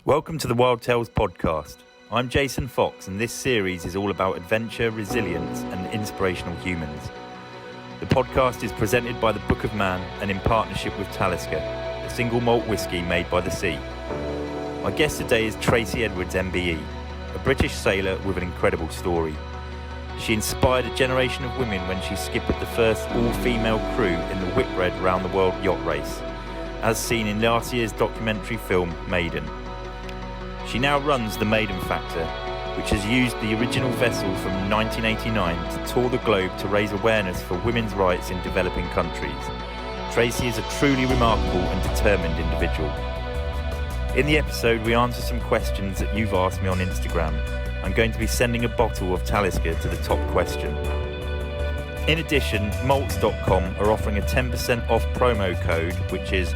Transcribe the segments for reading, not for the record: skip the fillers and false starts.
Welcome to the Wild Tales podcast. I'm Jason Fox, and this series is all about adventure, resilience, and inspirational humans. The podcast is presented by the Book of Man and in partnership with Talisker, a single malt whisky made by the sea. My guest today is Tracy Edwards, MBE, a British sailor with an incredible story. She inspired a generation of women when she skippered the first all-female crew in the Whitbread round the world yacht race, as seen in last year's documentary film Maiden. She now runs the Maiden Factor, which has used the original vessel from 1989 to tour the globe to raise awareness for women's rights in developing countries. Tracy is a truly remarkable and determined individual. In the episode, we answer some questions that you've asked me on Instagram. I'm going to be sending a bottle of Talisker to the top question. In addition, malts.com are offering a 10% off promo code, which is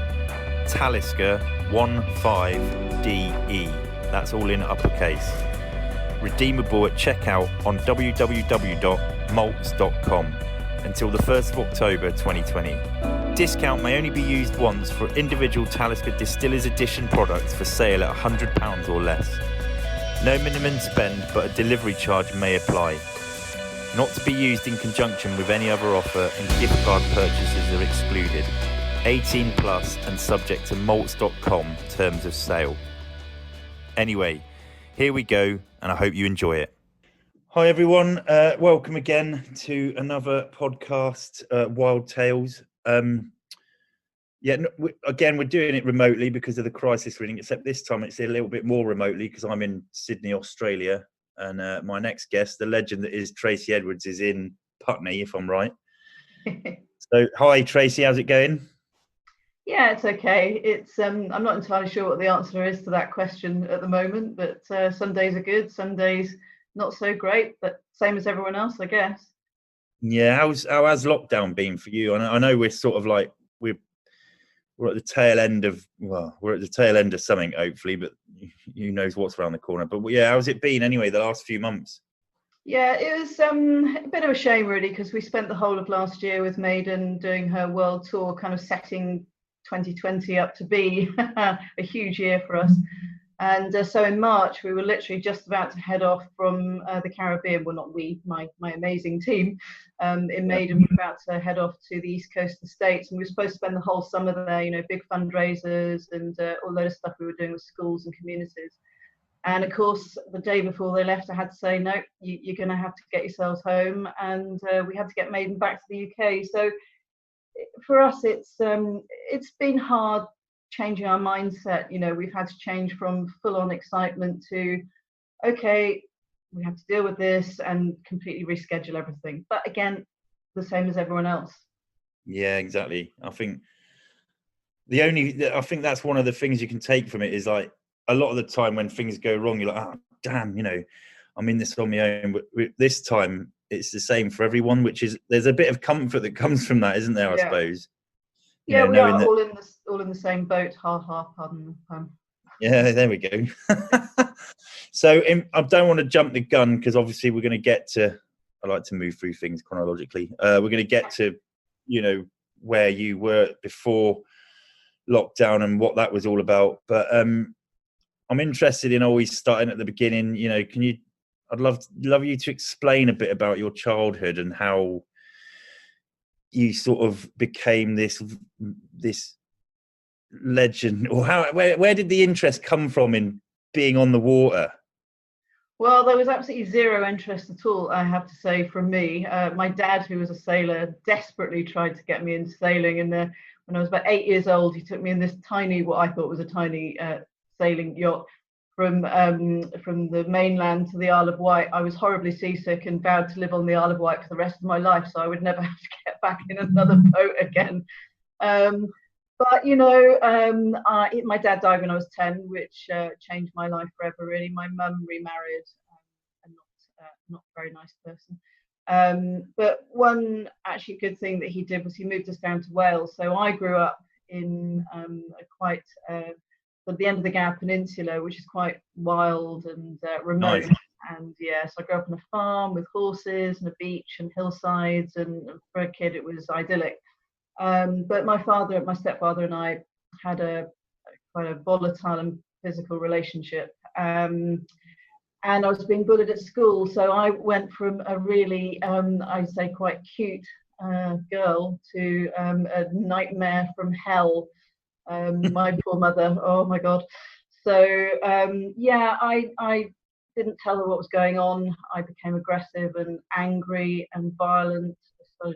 Talisker15DE. That's all in uppercase. Redeemable at checkout on www.malts.com until the 1st of October 2020. Discount may only be used once for individual Talisker Distillers Edition products for sale at £100 or less. No minimum spend, but a delivery charge may apply. Not to be used in conjunction with any other offer, and gift card purchases are excluded. 18 plus and subject to malts.com terms of sale. Anyway, here we go, and I hope you enjoy it. Hi everyone, welcome again to another podcast, Wild Tales. Again, we're doing it remotely because of the crisis reading, except this time it's a little bit more remotely because I'm in Sydney, Australia, and my next guest, the legend that is Tracy Edwards, is in Putney, if I'm right. So, hi Tracy, how's it going? Yeah, it's okay. It's I'm not entirely sure what the answer is to that question at the moment, but some days are good, some days not so great, but same as everyone else, I guess. Yeah, how has lockdown been for you? I know we're sort of like we're at the tail end of something, hopefully, but who knows what's around the corner. But yeah, how's it been anyway the last few months? Yeah, it was a bit of a shame really, because we spent the whole of last year with Maiden doing her world tour, kind of setting 2020 up to be a huge year for us. And so in March, we were literally just about to head off from the Caribbean. Well, not we, my amazing team in Maiden, we were about to head off to the East Coast of the States. And we were supposed to spend the whole summer there, big fundraisers and all load of stuff we were doing with schools and communities. And of course, the day before they left, I had to say, no, you're going to have to get yourselves home. And we had to get Maiden back to the UK. So for us, it's been hard changing our mindset. We've had to change from full-on excitement to, okay, we have to deal with this and completely reschedule everything. But again, the same as everyone else. Yeah, exactly. I think that's one of the things you can take from it is like a lot of the time when things go wrong, you're like, oh, damn, I'm in this on my own. But this time it's the same for everyone, there's a bit of comfort that comes from that, isn't there? I suppose. Yeah, we are all in the same boat. Pardon the pun. Yeah, there we go. So I don't want to jump the gun because obviously we're going to get to. I like to move through things chronologically. We're going to get to, where you were before lockdown and what that was all about. But I'm interested in always starting at the beginning. I'd love you to explain a bit about your childhood and how you sort of became this legend, or where did the interest come from in being on the water? Well, there was absolutely zero interest at all, I have to say, from me. My dad, who was a sailor, desperately tried to get me into sailing. And when I was about 8 years old, he took me in this tiny, what I thought was a tiny sailing yacht from the mainland to the Isle of Wight. I was horribly seasick and vowed to live on the Isle of Wight for the rest of my life, so I would never have to get back in another boat again. But my dad died when I was 10, which changed my life forever. Really, my mum remarried, a not very nice person. But one actually good thing that he did was he moved us down to Wales. So I grew up in at the end of the Gower Peninsula, which is quite wild and remote. Nice. And so I grew up on a farm with horses and a beach and hillsides, and for a kid it was idyllic. But my stepfather and I had quite a volatile and physical relationship. And I was being bullied at school, so I went from a really, I'd say, quite cute girl to a nightmare from hell. My poor mother, oh my God. So yeah, I didn't tell her what was going on. I became aggressive and angry and violent. So,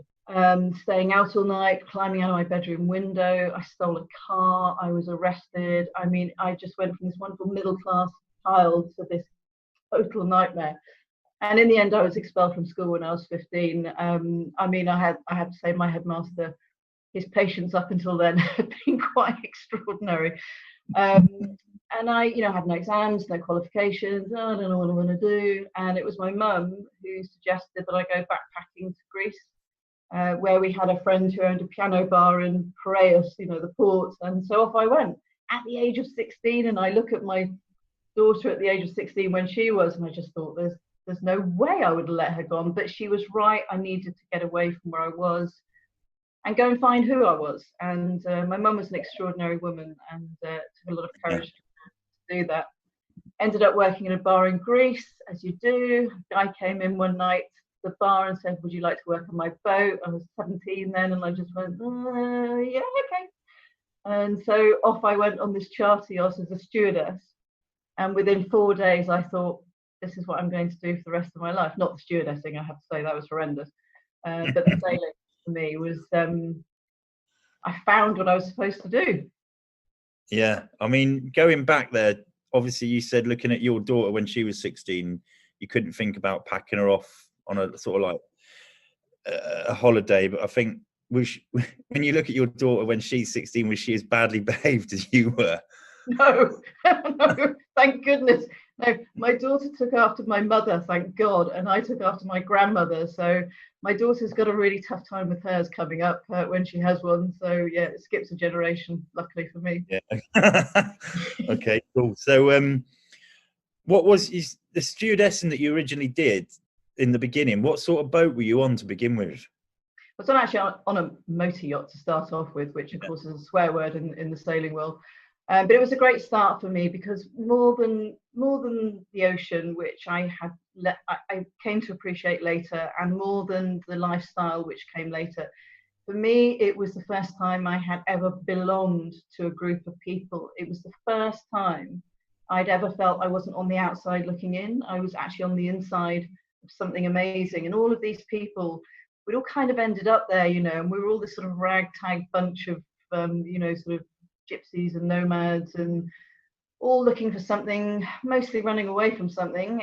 staying out all night, climbing out of my bedroom window. I stole a car. I was arrested. I mean, I just went from this wonderful middle class child to this total nightmare. And in the end, I was expelled from school when I was 15. I mean, I had to say, my headmaster, his patience up until then had been quite extraordinary. And I, had no exams, no qualifications. Oh, I don't know what I want to do. And it was my mum who suggested that I go backpacking to Greece, where we had a friend who owned a piano bar in Piraeus, the port. And so off I went at the age of 16. And I look at my daughter at the age of 16 when she was, and I just thought, there's no way I would let her go on. But she was right. I needed to get away from where I was and go and find who I was. And my mum was an extraordinary woman, and took a lot of courage to do that. Ended up working in a bar in Greece, as you do. A guy came in one night to the bar and said, "Would you like to work on my boat?" I was 17 then, and I just went, yeah, okay. And so off I went on this charter yacht as a stewardess. And within 4 days, I thought, this is what I'm going to do for the rest of my life. Not the stewardessing, I have to say, that was horrendous. But the sailing for me was, I found what I was supposed to do. Yeah, I mean, going back there, obviously you said looking at your daughter when she was 16, you couldn't think about packing her off on a sort of like a holiday. But I think when you look at your daughter when she's 16, was she as badly behaved as you were? No, no, thank goodness. No, my daughter took after my mother, thank God, and I took after my grandmother. So my daughter's got a really tough time with hers coming up when she has one. So yeah, it skips a generation, luckily for me. Yeah. Okay, cool. So what was the stewardessing that you originally did in the beginning? What sort of boat were you on to begin with? I was actually on a motor yacht to start off with, which of course is a swear word in the sailing world. But it was a great start for me because more than the ocean, which I came to appreciate later, and more than the lifestyle, which came later, for me, it was the first time I had ever belonged to a group of people. It was the first time I'd ever felt I wasn't on the outside looking in. I was actually on the inside of something amazing. And all of these people, we'd all kind of ended up there, and we were all this sort of ragtag bunch of, sort of gypsies and nomads, and all looking for something, mostly running away from something,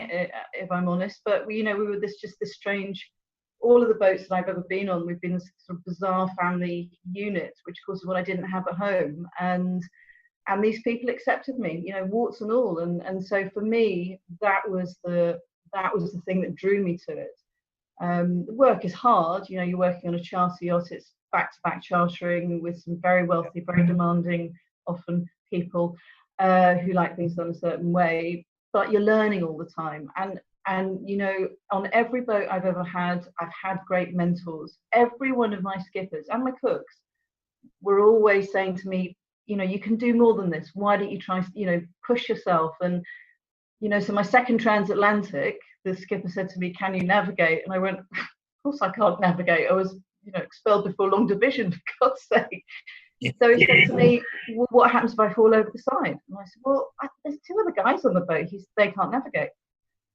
if I'm honest. But we were this strange, all of the boats that I've ever been on, we've been this sort of bizarre family unit, which of course is what I didn't have at home. And these people accepted me, warts and all. And so for me, that was the thing that drew me to it. The work is hard, you're working on a charter yacht, it's back-to-back chartering with some very wealthy, very demanding, often people who like things done a certain way, but you're learning all the time. And on every boat I've ever had, I've had great mentors. Every one of my skippers and my cooks were always saying to me, you can do more than this. Why don't you try, push yourself? And, so my second transatlantic, the skipper said to me, "Can you navigate?" And I went, "Of course I can't navigate. I was, expelled before long division, for God's sake." Yeah. So he said to me, "Well, what happens if I fall over the side?" And I said, "Well, there's two other guys on the boat. They can't navigate."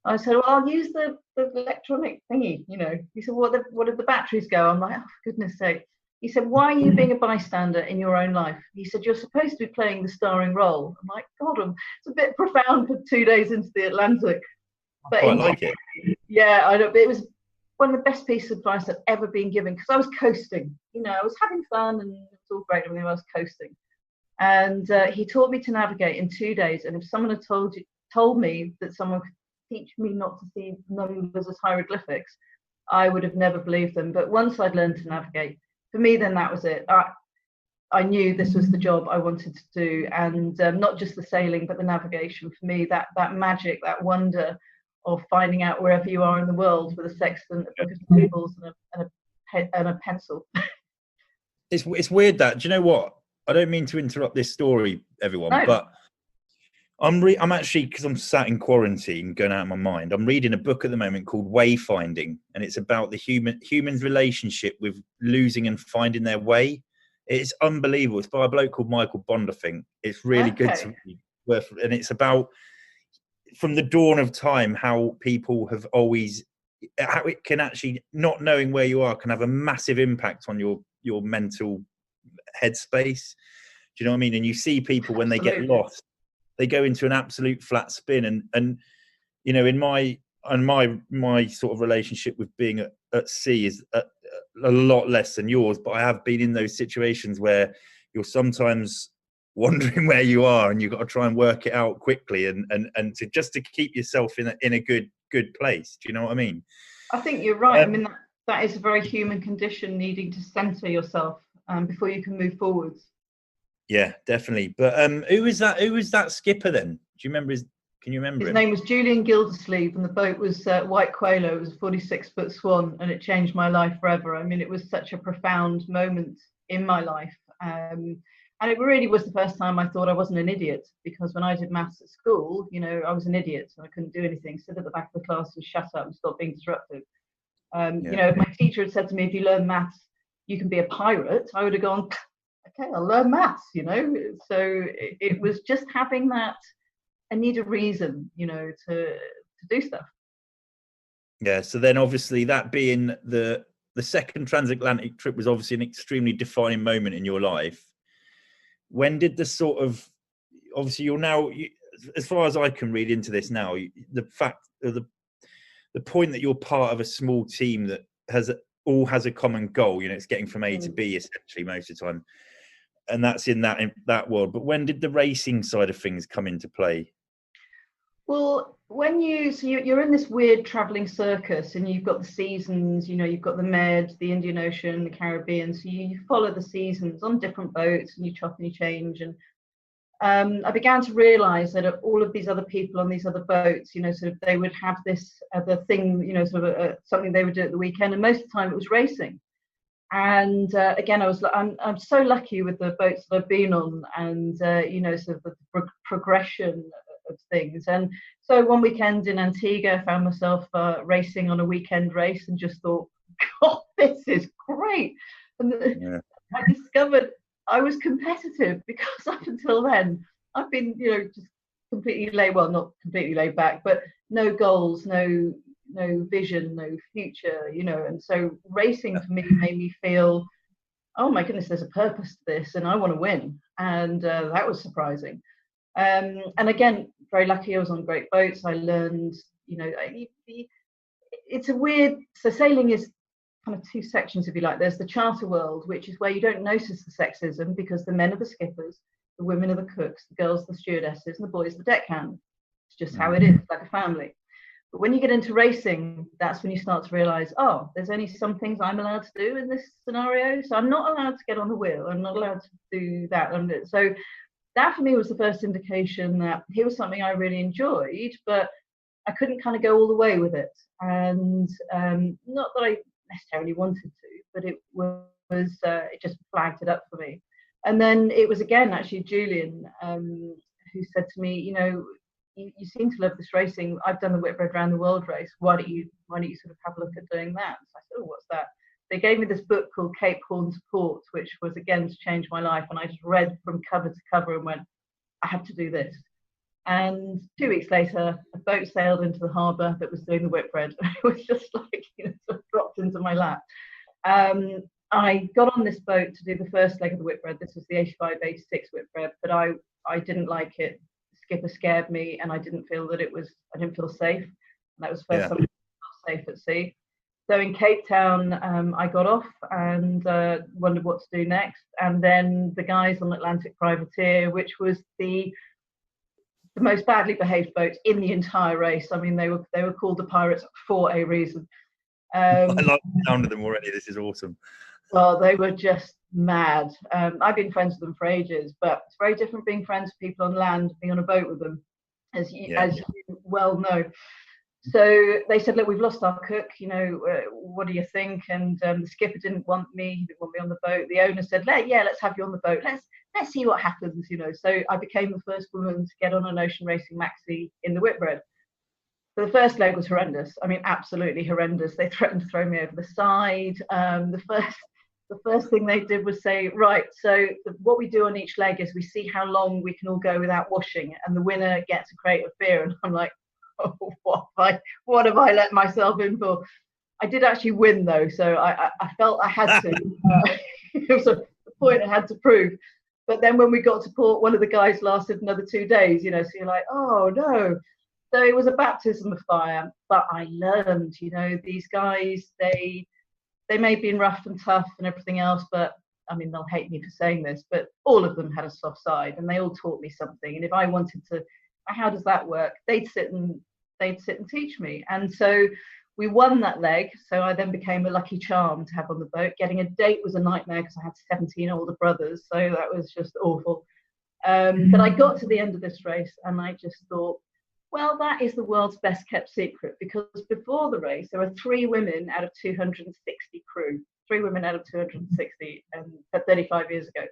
I said, "Well, I'll use the electronic thingy, He said, "What did the batteries go?" I'm like, "Oh, for goodness sake." He said, "Why are you being a bystander in your own life?" He said, "You're supposed to be playing the starring role." I'm like, God, it's a bit profound for 2 days into the Atlantic. But I like it. Yeah, I know. But it was one of the best pieces of advice I've ever been given, because I was coasting. I was having fun and it was all great. I was coasting. And he taught me to navigate in 2 days. And if someone had told me that someone could teach me not to see numbers as hieroglyphics, I would have never believed them. But once I'd learned to navigate, for me, then that was it. I knew this was the job I wanted to do, and not just the sailing, but the navigation. For me, that magic, that wonder of finding out wherever you are in the world with a sextant, a book of tables, and a pencil. It's weird that. Do you know what? I don't mean to interrupt this story, everyone, No. but I'm actually, because I'm sat in quarantine, going out of my mind. I'm reading a book at the moment called Wayfinding, and it's about the human's relationship with losing and finding their way. It's unbelievable. It's by a bloke called Michael Bond, I think. It's really good to Okay. read. And it's about, from the dawn of time, how people have always, how it can actually, not knowing where you are can have a massive impact on your mental headspace. Do you know what I mean? And you see people when they get Absolutely. lost, they go into an absolute flat spin. And you know, in my sort of relationship with being at sea is a lot less than yours, but I have been in those situations where you're sometimes wondering where you are, and you've got to try and work it out quickly, and to just to keep yourself in a good place. Do you know what I mean? I think you're right. I mean, that is a very human condition, needing to center yourself before you can move forwards. Yeah, definitely. But who was that skipper then? Do you remember can you remember His him? name was Julian Gildersleeve, and the boat was White Quailo. It was a 46-foot Swan, and it changed my life forever. I mean, it was such a profound moment in my life. And it really was the first time I thought I wasn't an idiot, because when I did maths at school, you know, I was an idiot and I couldn't do anything, sit at the back of the class and shut up and stop being disruptive. You know, if my teacher had said to me, if you learn maths, you can be a pirate, I would have gone, okay, I'll learn maths, you know. So it was just having that, I need a reason, you know, to do stuff. Yeah. So then, obviously, that being the second transatlantic trip was obviously an extremely defining moment in your life. When did the sort of, obviously, you're now, as far as I can read into this now, the fact of the point that you're part of a small team that has a common goal, you know, it's getting from A to B essentially most of the time, and that's in that world. But when did the racing side of things come into play? Well, when you're in this weird traveling circus, and you've got the seasons, you know, you've got the Med, the Indian Ocean, the Caribbean, so you follow the seasons on different boats, and you chop and you change. And I began to realize that all of these other people on these other boats, you know, sort of, they would have this other thing, you know, sort of something they would do at the weekend, and most of the time it was racing. And again, I'm so lucky with the boats that I've been on, and you know, sort of the progression of things. And so one weekend in Antigua, I found myself racing on a weekend race, and just thought, God, this is great. And I discovered I was competitive, because up until then I've been, you know, just completely not completely laid back, but no goals, no vision, no future, you know. And so racing for me made me feel, oh my goodness, there's a purpose to this, and I want to win. And that was surprising. And again, very lucky, I was on great boats. I learned, you know, it's a weird, so sailing is kind of two sections, if you like. There's the charter world, which is where you don't notice the sexism, because the men are the skippers, the women are the cooks, the girls the stewardesses, and the boys the deckhand. It's just how it is, like a family. But when you get into racing, that's when you start to realize, oh, there's only some things I'm allowed to do in this scenario. So I'm not allowed to get on the wheel. I'm not allowed to do that. And so that for me was the first indication that here was something I really enjoyed, but I couldn't kind of go all the way with it. And not that I necessarily wanted to, but it it just flagged it up for me. And then it was again actually Julian who said to me, you know, you seem to love this racing. I've done the Whitbread round the world race. Why don't you sort of have a look at doing that? So I said, oh, what's that? They gave me this book called Cape Horn to Port, which was again to change my life. And I just read from cover to cover and went, I have to do this. And 2 weeks later, a boat sailed into the harbour that was doing the Whitbread. It was just like, you know, sort of dropped into my lap. I got on this boat to do the first leg of the Whitbread. This was the 85-86 Whitbread, but I didn't like it. The skipper scared me, and I didn't feel safe. And that was the first time I felt safe at sea. So in Cape Town, I got off and wondered what to do next. And then the guys on Atlantic Privateer, which was the most badly behaved boat in the entire race. I mean, they were called the pirates for a reason. I like the sound of them already. This is awesome. Well, they were just mad. I've been friends with them for ages, but it's very different being friends with people on land, being on a boat with them, as you well know. So they said, look, we've lost our cook, you know, what do you think? And the skipper didn't want me. He didn't want me on the boat. The owner said, let's have you on the boat. Let's let's see what happens, So I became the first woman to get on an ocean racing maxi in the Whitbread. So the first leg was horrendous. I mean, absolutely horrendous. They threatened to throw me over the side. The first thing they did was say, right, so what we do on each leg is we see how long we can all go without washing, and the winner gets a crate of beer. And I'm like, oh, what have I let myself in for? I did actually win, though, so I felt I had to. It was a point I had to prove. But then when we got to port, one of the guys lasted another 2 days, so you're like, oh, no. So it was a baptism of fire, but I learned, these guys, they may have been rough and tough and everything else, but I mean, they'll hate me for saying this, but all of them had a soft side, and they all taught me something. And if I wanted to, how does that work? They'd sit and teach me. And so we won that leg. So I then became a lucky charm to have on the boat. Getting a date was a nightmare because I had 17 older brothers. So that was just awful. But I got to the end of this race and I just thought, well, that is the world's best kept secret, because before the race, there were 3 women out of 260 crew, 3 women out of 260, and 35 years ago.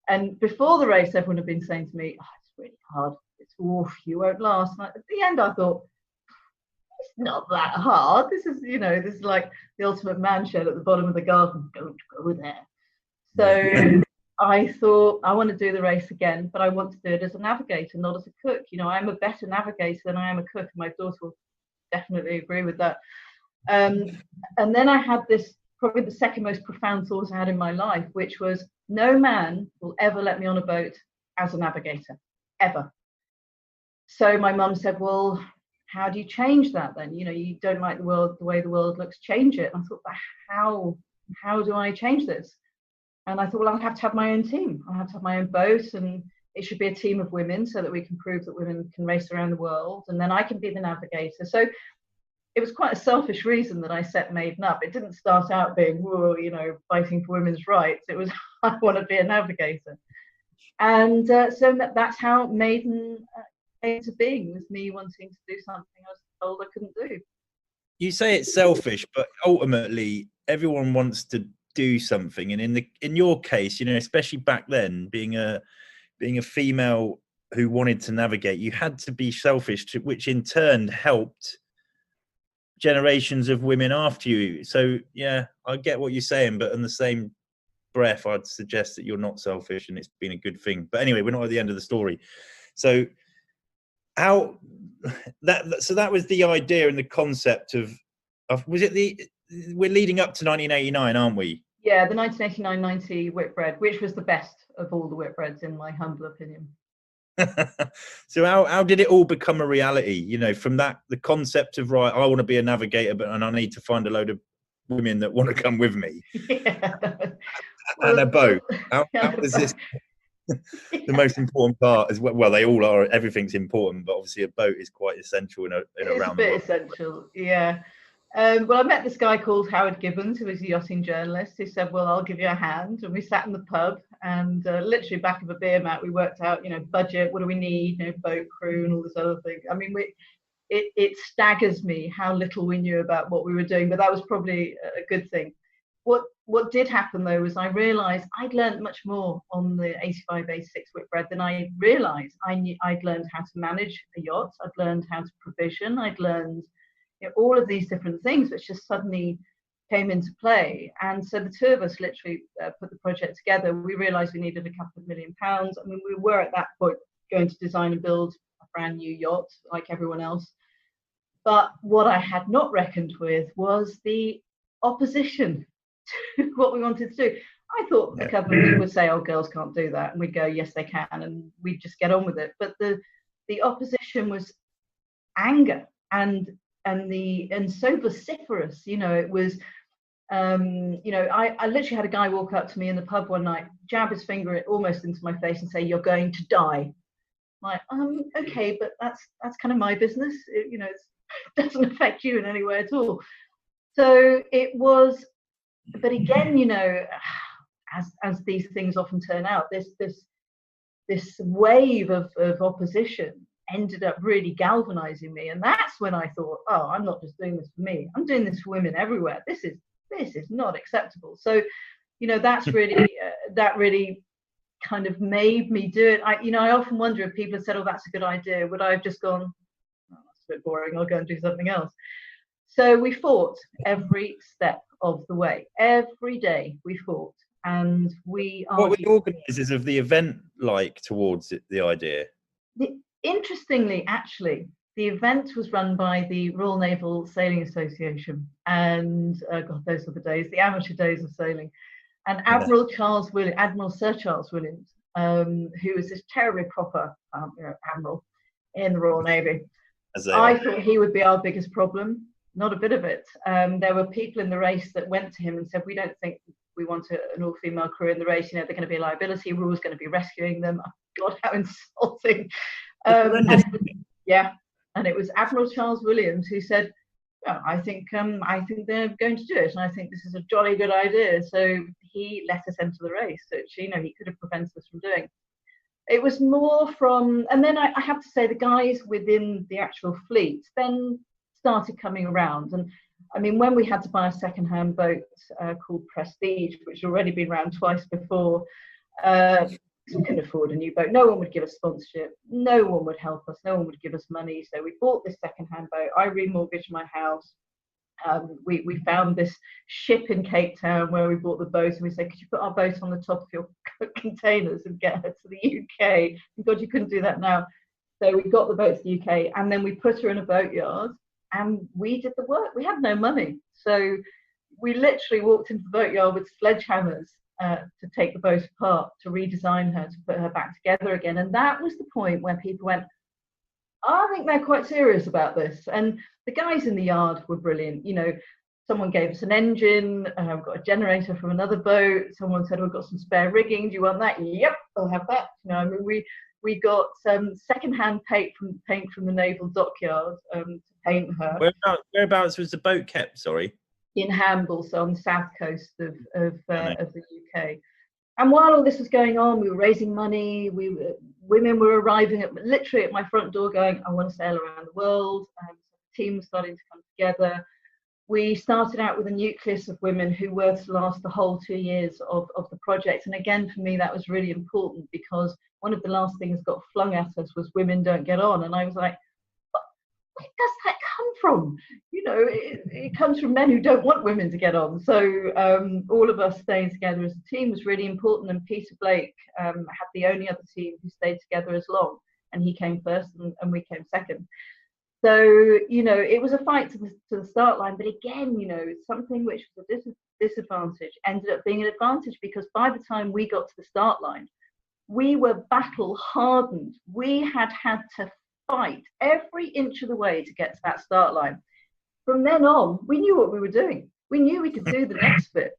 And before the race, everyone had been saying to me, oh, it's really hard. It's oof, you won't last. And at the end, I thought, it's not that hard. This is like the ultimate man shed at the bottom of the garden. Don't go there. So I thought, I want to do the race again, but I want to do it as a navigator, not as a cook. I'm a better navigator than I am a cook. And my daughter will definitely agree with that. And then I had this, probably the second most profound thought I had in my life, which was, no man will ever let me on a boat as a navigator, ever. So my mum said, well, how do you change that then? You don't like the way the world looks, change it. And I thought, how do I change this? And I thought, well, I'll have to have my own team. I'll have to have my own boat, and it should be a team of women so that we can prove that women can race around the world. And then I can be the navigator. So it was quite a selfish reason that I set Maiden up. It didn't start out being, whoa, fighting for women's rights. It was, I want to be a navigator. And so that's how Maiden came to being, with me wanting to do something I was told I couldn't do. You say it's selfish, but ultimately everyone wants to do something. And in your case, especially back then, being a female who wanted to navigate, you had to be selfish, which in turn helped generations of women after you. So yeah, I get what you're saying, but in the same breath, I'd suggest that you're not selfish and it's been a good thing. But anyway, we're not at the end of the story. So that was the idea and the concept of was it we're leading up to 1989, aren't we? Yeah, the 1989-90 Whitbread, which was the best of all the Whitbreads in my humble opinion. So how did it all become a reality? From that, the concept of, right, I want to be a navigator, and I need to find a load of women that want to come with me. Yeah. And a boat. How was this? The most important part is, well, they all are. Everything's important, but obviously a boat is quite essential in a round. It's a bit essential, yeah. Well, I met this guy called Howard Gibbons, who was a yachting journalist, who said, well, I'll give you a hand. And we sat in the pub, and literally back of a beer mat, we worked out, budget, what do we need, boat crew and all this other thing. I mean, it staggers me how little we knew about what we were doing, but that was probably a good thing. What did happen, though, was I realised I'd learned much more on the 85-86 Whitbread than I realised. I'd learned how to manage a yacht. I'd learned how to provision. I'd learned all of these different things, which just suddenly came into play. And so the two of us literally put the project together. We realised we needed a couple of £1 million. I mean, we were at that point going to design and build a brand new yacht like everyone else. But what I had not reckoned with was the opposition to what we wanted to do. I thought the government would say, oh, girls can't do that. And we'd go, yes, they can. And we'd just get on with it. But the opposition was anger and so vociferous. It was, I literally had a guy walk up to me in the pub one night, jab his finger almost into my face and say, you're going to die. I'm like, okay, but that's kind of my business. It doesn't affect you in any way at all. So it was, but again, as these things often turn out, this wave of opposition ended up really galvanizing me. And that's when I thought, oh, I'm not just doing this for me, I'm doing this for women everywhere. This is not acceptable. So that's really that really kind of made me do it. I often wonder if people have said, oh, that's a good idea, would I have just gone, oh, that's a bit boring, I'll go and do something else. So we fought every step of the way. Every day we fought, and we What were argued. the organisers of the event like towards the idea? Interestingly, actually, the event was run by the Royal Naval Sailing Association, and God, those were the days, the amateur days of sailing. And Admiral Sir Charles Williams, who was this terribly proper admiral in the Royal Navy. I thought he would be our biggest problem. Not a bit of it. There were people in the race that went to him and said, we don't think we want an all-female crew in the race. They're going to be a liability. We're always going to be rescuing them. Oh, God, how insulting. And it was Admiral Charles Williams who said, oh, I think they're going to do it, and I think this is a jolly good idea. So he let us enter the race, which he could have prevented us from doing. It was more from, and then I have to say the guys within the actual fleet then started coming around. And I mean, when we had to buy a second-hand boat called Prestige, which had already been around twice before, we couldn't afford a new boat. No one would give us sponsorship. No one would help us. No one would give us money. So we bought this second-hand boat. I remortgaged my house. We found this ship in Cape Town where we bought the boat, and we said, could you put our boat on the top of your containers and get her to the UK? And God, you couldn't do that now. So we got the boat to the UK, and then we put her in a boatyard, and we did the work. We had no money. So we literally walked into the boatyard with sledgehammers to take the boat apart, to redesign her, to put her back together again. And that was the point where people went, I think they're quite serious about this. And the guys in the yard were brilliant. Someone gave us an engine. We've got a generator from another boat. Someone said, we've got some spare rigging. Do you want that? Yep, I'll have that. We got some second-hand paint from the naval dockyard to paint her. Whereabouts was the boat kept? Sorry. In Hamble, so on the south coast of the UK. And while all this was going on, we were raising money. Women were arriving literally at my front door going, I want to sail around the world. The team was starting to come together. We started out with a nucleus of women who were to last the whole 2 years of the project. And again, for me, that was really important, because one of the last things that got flung at us was women don't get on. And I was like, where does that come from? It comes from men who don't want women to get on. So all of us staying together as a team was really important. And Peter Blake had the only other team who stayed together as long, and he came first and we came second. So it was a fight to the start line, but again, something which was a disadvantage ended up being an advantage, because by the time we got to the start line, we were battle hardened. We had to fight every inch of the way to get to that start line. From then on, we knew what we were doing. We knew we could do the next bit.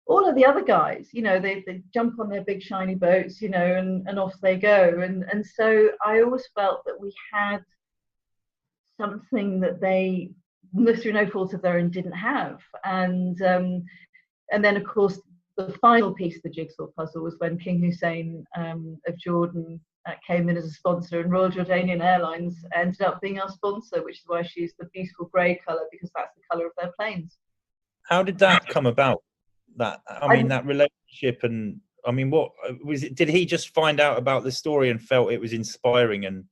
All of the other guys, they jump on their big shiny boats, and off they go. And so I always felt that we had something that they, through no fault of their own, didn't have. And then, of course, the final piece of the jigsaw puzzle was when King Hussein of Jordan came in as a sponsor, and Royal Jordanian Airlines ended up being our sponsor, which is why she used the beautiful grey colour, because that's the colour of their planes. How did that come about? That relationship, and what was it? Did he just find out about the story and felt it was inspiring? And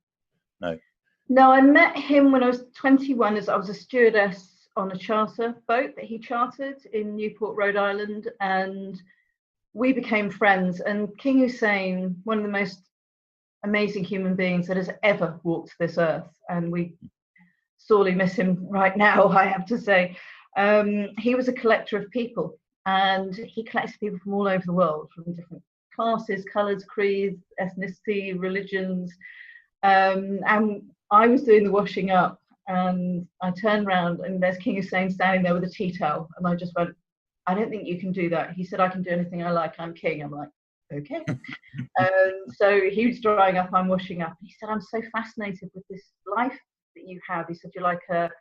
no, I met him when I was 21, as I was a stewardess on a charter boat that he chartered in Newport, Rhode Island, and we became friends. And King Hussein, one of the most amazing human beings that has ever walked this earth, and we sorely miss him right now, I have to say. He was a collector of people, and he collected people from all over the world, from different classes, colours, creeds, ethnicity, religions. And I was doing the washing up, and I turned around, and there's King Hussein standing there with a tea towel, and I just went, I don't think you can do that. He said, I can do anything I like, I'm king. I'm like, okay. So he was drying up, I'm washing up. He said, I'm so fascinated with this life that you have. He said, you're like a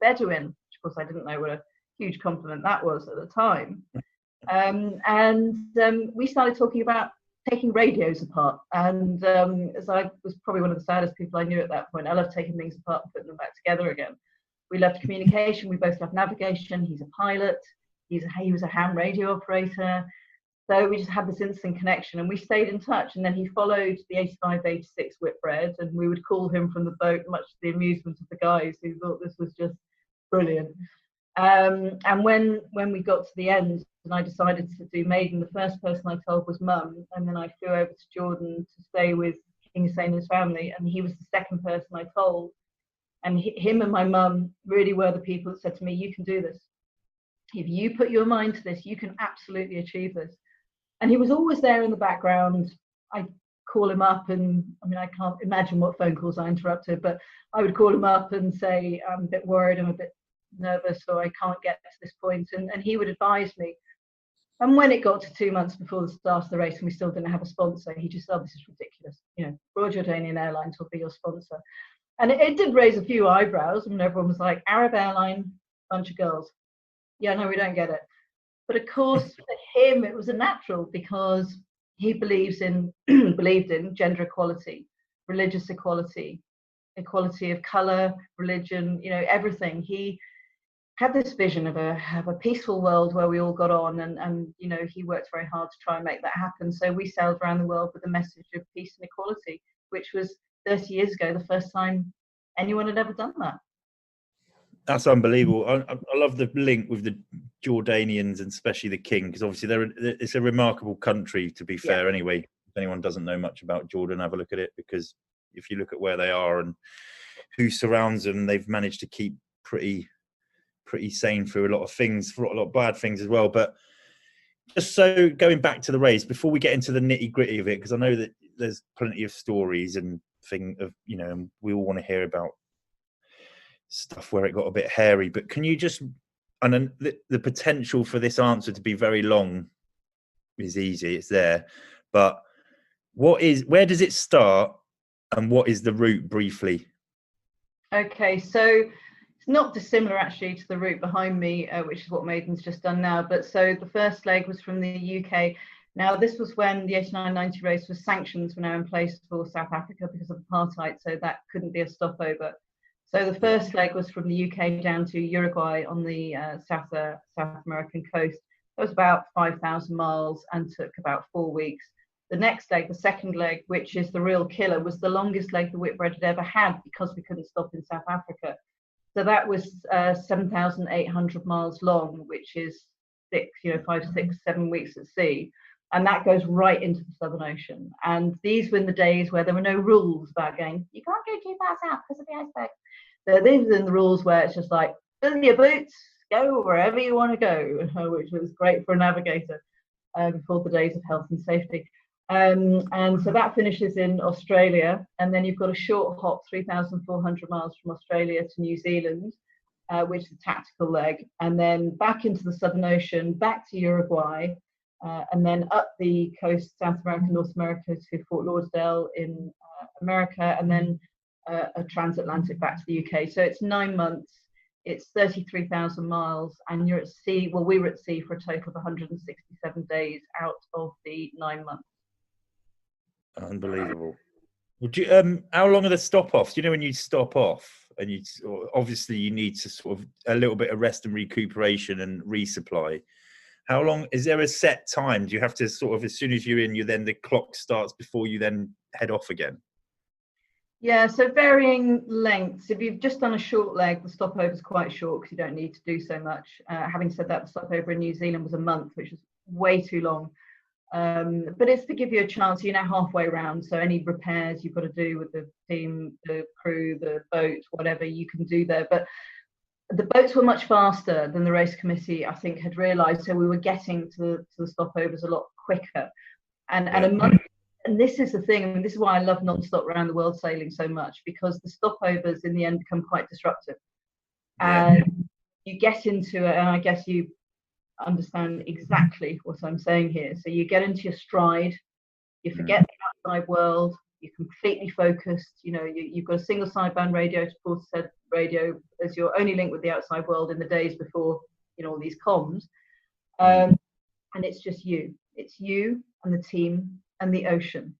Bedouin, which of course I didn't know what a huge compliment that was at the time. We started talking about taking radios apart. And as I was probably one of the saddest people I knew at that point, I loved taking things apart and putting them back together again. We loved communication. We both loved navigation. He's a pilot. He was a ham radio operator. So we just had this instant connection, and we stayed in touch. And then he followed the 85, 86 Whitbread, and we would call him from the boat, much to the amusement of the guys who thought this was just brilliant. And when we got to the end, and I decided to do Maiden, the first person I told was Mum, and then I flew over to Jordan to stay with King Hussein and his family, and he was the second person I told. And him and my mum really were the people that said to me, "You can do this. If you put your mind to this, you can absolutely achieve this." And he was always there in the background. I'd call him up, and I mean, I can't imagine what phone calls I interrupted, but I would call him up and say, "I'm a bit worried, I'm a bit nervous, or I can't get to this point," and he would advise me. And when it got to 2 months before the start of the race and we still didn't have a sponsor, he just said, "Oh, this is ridiculous. You know, Royal Jordanian Airlines will be your sponsor." And it did raise a few eyebrows. I mean, everyone was like, "Arab airline, bunch of girls. Yeah, no, we don't get it." But of course, for him, it was a natural, because he believed in gender equality, religious equality, equality of color, religion, you know, everything. He had this vision of a peaceful world where we all got on, and you know, he worked very hard to try and make that happen. So we sailed around the world with the message of peace and equality, which was 30 years ago the first time anyone had ever done that. That's unbelievable. I love the link with the Jordanians, and especially the king, because obviously it's a remarkable country, to be fair. Yeah. Anyway, if anyone doesn't know much about Jordan, have a look at it, because if you look at where they are and who surrounds them, they've managed to keep pretty sane through a lot of things, for a lot of bad things as well. But just so going back to the race, before we get into the nitty gritty of it, because I know that there's plenty of stories and you know, and we all want to hear about stuff where it got a bit hairy, but can you just, and then the potential for this answer to be very long is easy, it's there, but where does it start and what is the route, briefly? Okay, so it's not dissimilar actually to the route behind me, which is what Maiden's just done now. But so the first leg was from the UK. Now this was when the 89-90 race was, sanctions were now in place for South Africa because of apartheid, so that couldn't be a stopover. So the first leg was from the UK down to Uruguay on the South American coast. It was about 5,000 miles and took about 4 weeks. The next leg, the second leg, which is the real killer, was the longest leg the Whitbread had ever had, because we couldn't stop in South Africa. So that was 7,800 miles long, which is 5, 6, 7 weeks at sea. And that goes right into the Southern Ocean. And these were in the days where there were no rules about going, you can't go too far south because of the iceberg. So these are the rules where it's just like, fill your boots, go wherever you want to go, which was great for a navigator before the days of health and safety. And so that finishes in Australia. And then you've got a short hop, 3,400 miles from Australia to New Zealand, which is a tactical leg. And then back into the Southern Ocean, back to Uruguay, and then up the coast, South America, North America, to Fort Lauderdale in America, and then a transatlantic back to the UK. So it's 9 months, it's 33,000 miles, and you're at sea. Well, we were at sea for a total of 167 days out of the 9 months. Unbelievable. Would you? How long are the stop-offs? You know, when you stop off, and obviously you need to sort of a little bit of rest and recuperation and resupply. How long is there a set time? Do you have to sort of, as soon as you're in, then the clock starts before you then head off again? Yeah, so varying lengths. If you've just done a short leg, the stopover is quite short because you don't need to do so much. Having said that, the stopover in New Zealand was a month, which is way too long. But it's to give you a chance. You're now halfway around, so any repairs you've got to do with the team, the crew, the boat, whatever, you can do there. But the boats were much faster than the race committee, I think, had realised. So we were getting to the stopovers a lot quicker. And a month. And this is the thing. I mean, this is why I love non-stop around the world sailing so much, because the stopovers in the end become quite disruptive. And you get into it, and I guess you understand exactly what I'm saying here. So you get into your stride, you forget the outside world, you're completely focused. You know, you've got a single sideband radio to port-said radio as your only link with the outside world in the days before, you know, all these comms. And it's just you. It's you and the team and the ocean.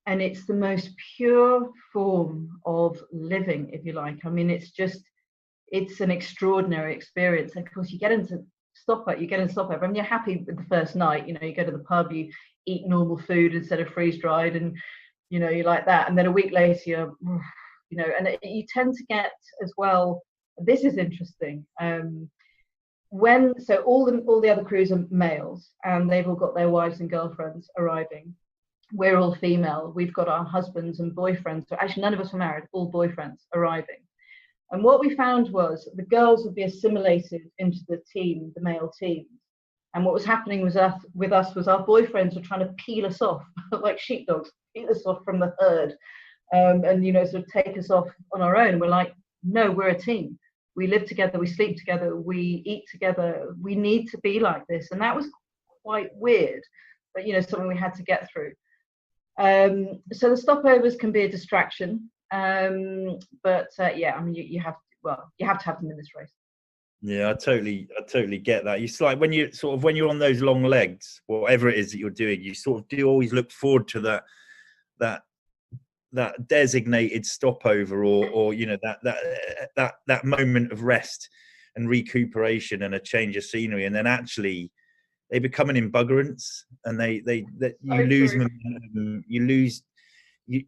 And it's the most pure form of living, if you like. I mean, it's an extraordinary experience. And of course, you get into stopover, you get in stopover, and you're happy with the first night. You know, you go to the pub, you eat normal food instead of freeze dried, and you know, you like that. And then a week later, you're, you know, and you tend to get as well. This is interesting. So all the other crews are males, and they've all got their wives and girlfriends arriving. We're all female. We've got our husbands and boyfriends. So actually, none of us were married. All boyfriends arriving. And what we found was the girls would be assimilated into the team, the male team. And what was happening was our boyfriends were trying to peel us off like sheepdogs, peel us off from the herd, and you know, sort of take us off on our own. We're like, no, we're a team. We live together, we sleep together, we eat together. We need to be like this. And that was quite weird, but you know, something we had to get through. So the stopovers can be a distraction, but yeah, I mean, you have to have them in this race. Yeah, I totally get that. It's like when you're on those long legs, whatever it is that you're doing, you sort of do always look forward to that designated stopover, or you know, that moment of rest and recuperation and a change of scenery, and then actually they become an embuggerance, and you lose momentum,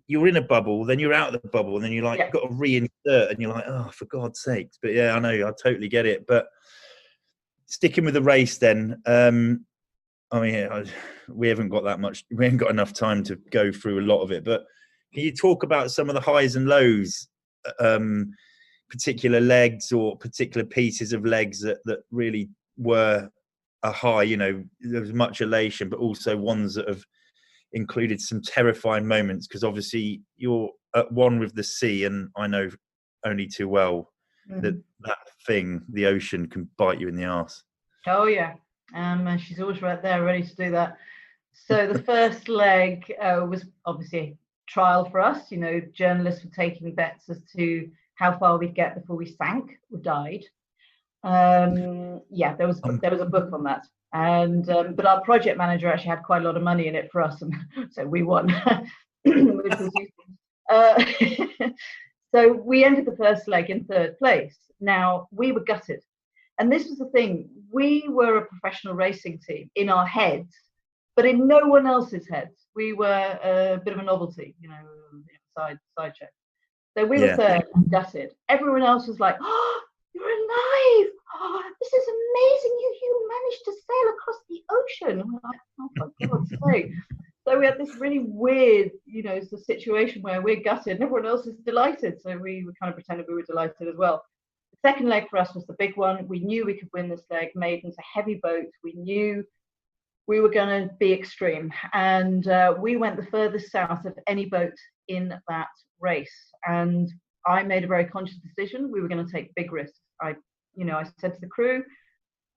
you're in a bubble, then you're out of the bubble, and then you're like, got to reinsert, and you're like, oh, for God's sakes. But yeah, I know, I totally get it. But sticking with the race then, I mean, we haven't got enough time to go through a lot of it, but can you talk about some of the highs and lows, particular legs or particular pieces of legs that really were a high? You know, there was much elation, but also ones that have included some terrifying moments, because obviously you're at one with the sea, and I know only too well that thing, the ocean, can bite you in the arse. Oh yeah, she's always right there ready to do that. So the first leg was obviously trial for us. You know, journalists were taking bets as to how far we'd get before we sank or died. Yeah, there was a book on that, and but our project manager actually had quite a lot of money in it for us, and so we won, which was useful. So we ended the first leg in third place. Now, we were gutted, and this was the thing: we were a professional racing team in our heads, but in no one else's heads. We were a bit of a novelty, you know, side check. So we were third and gutted. Everyone else was like, "Oh, you're alive! Oh, this is amazing! You managed to sail across the ocean!" And we're like, "Oh, for God's sake!" So we had this really weird, you know, situation where we're gutted and everyone else is delighted. So we kind of pretended we were delighted as well. The second leg for us was the big one. We knew we could win this leg. Maiden's a heavy boat. We knew we were going to be extreme, and we went the furthest south of any boat in that race. And I made a very conscious decision. We were going to take big risks. I said to the crew,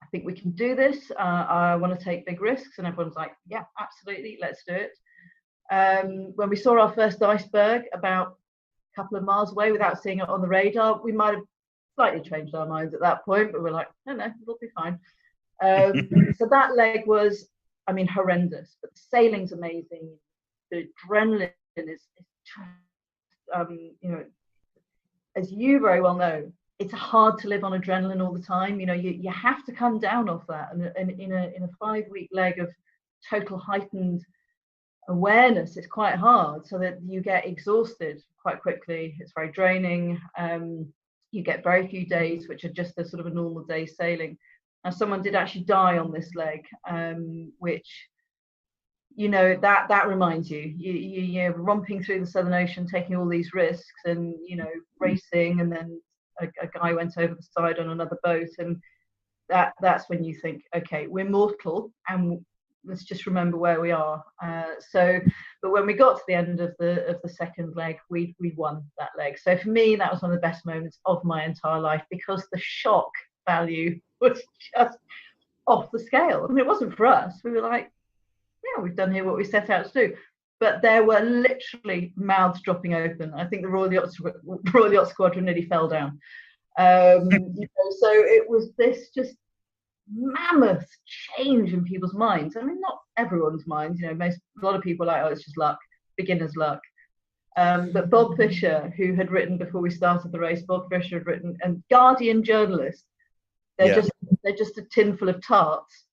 I think we can do this. I want to take big risks. And everyone's like, yeah, absolutely, let's do it. When we saw our first iceberg about a couple of miles away without seeing it on the radar, we might have slightly changed our minds at that point, but we're like, no, it'll be fine. So that leg was, I mean, horrendous, but the sailing's amazing. The adrenaline is you know, as you very well know, it's hard to live on adrenaline all the time. You know, you have to come down off that, and in a 5-week leg of total heightened awareness, it's quite hard, so that you get exhausted quite quickly. It's very draining. You get very few days, which are just a sort of a normal day sailing. And someone did actually die on this leg, which, you know, that reminds you're romping through the Southern Ocean, taking all these risks, and you know, racing, and then a guy went over the side on another boat, and that's when you think, okay, we're mortal, and let's just remember where we are. But when we got to the end of the second leg, we won that leg. So for me, that was one of the best moments of my entire life, because the shock value was just off the scale. I mean, it wasn't for us. We were like, yeah, we've done here what we set out to do. But there were literally mouths dropping open. I think the Royal Yacht Squadron nearly fell down. You know, so it was this just mammoth change in people's minds. I mean, not everyone's minds. You know, a lot of people are like, oh, it's just luck, beginner's luck. But Bob Fisher, who had written before we started the race, Bob Fisher had written, and Guardian journalist, They're just a tin full of tarts.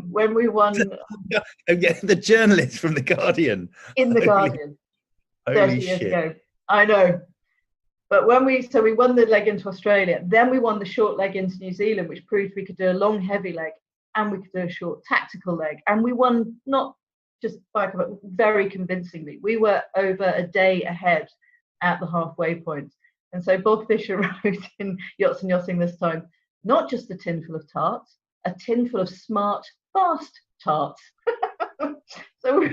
When we won the journalist from the Guardian in the Guardian 30 years ago, I know. But when we won the leg into Australia, then we won the short leg into New Zealand, which proved we could do a long heavy leg and we could do a short tactical leg, and we won not just by very convincingly. We were over a day ahead at the halfway point. And so Bob Fisher wrote in Yachts and Yachting this time, not just a tin full of tarts, a tin full of smart, fast tarts. So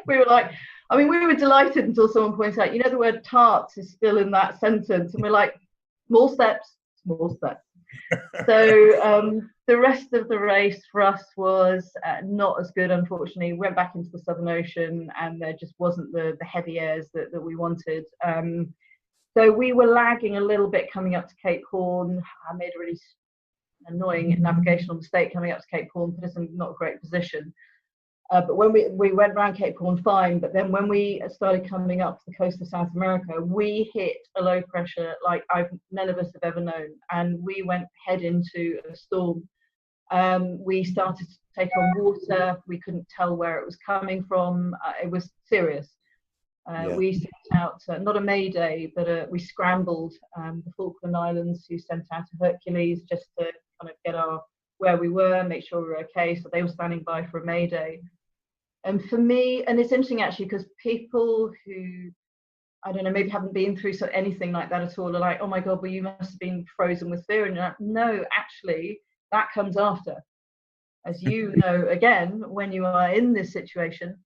we were like, I mean, we were delighted until someone pointed out, the word tarts is still in that sentence. And we're like, small steps, small steps. So the rest of the race for us was not as good, unfortunately. We went back into the Southern Ocean and there just wasn't the heavy airs that we wanted. So we were lagging a little bit coming up to Cape Horn. I made a really annoying navigational mistake coming up to Cape Horn, put us in not a great position. But when we went around Cape Horn fine, but then when we started coming up to the coast of South America, we hit a low pressure like none of us have ever known, and we went head into a storm. We started to take on water. We couldn't tell where it was coming from. It was serious. We sent out not a mayday, but we scrambled the Falkland Islands, who sent out a Hercules just to kind of get where we were, make sure we were okay. So they were standing by for a mayday. And for me, and it's interesting actually, because people who, I don't know, maybe haven't been through anything like that at all are like, oh my God, well, you must have been frozen with fear. And you're like, no, actually, that comes after. As you know, again, when you are in this situation,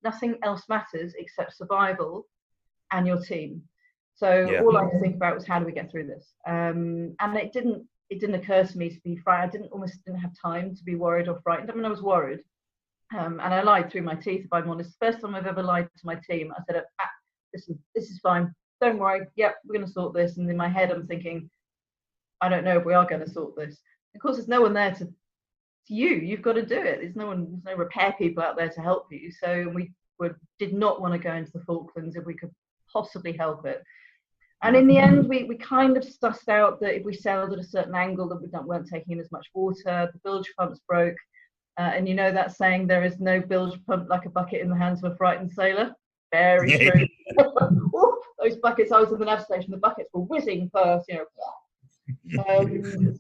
nothing else matters except survival and your team. So all I could think about was, how do we get through this? And it didn't occur to me to be frightened. I almost didn't have time to be worried or frightened. I mean, I was worried. And I lied through my teeth, if I'm honest. First time I've ever lied to my team. I said, this is fine. Don't worry. Yep, we're going to sort this. And in my head, I'm thinking, I don't know if we are going to sort this. Of course, there's no one there to you've got to do it. There's no repair people out there to help you. So we did not want to go into the Falklands if we could possibly help it. And in the end, we kind of sussed out that if we sailed at a certain angle, that we weren't taking in as much water. The bilge pumps broke. And you know that saying, there is no bilge pump like a bucket in the hands of a frightened sailor? Very true. Those buckets, I was in the nav station, the buckets were whizzing past,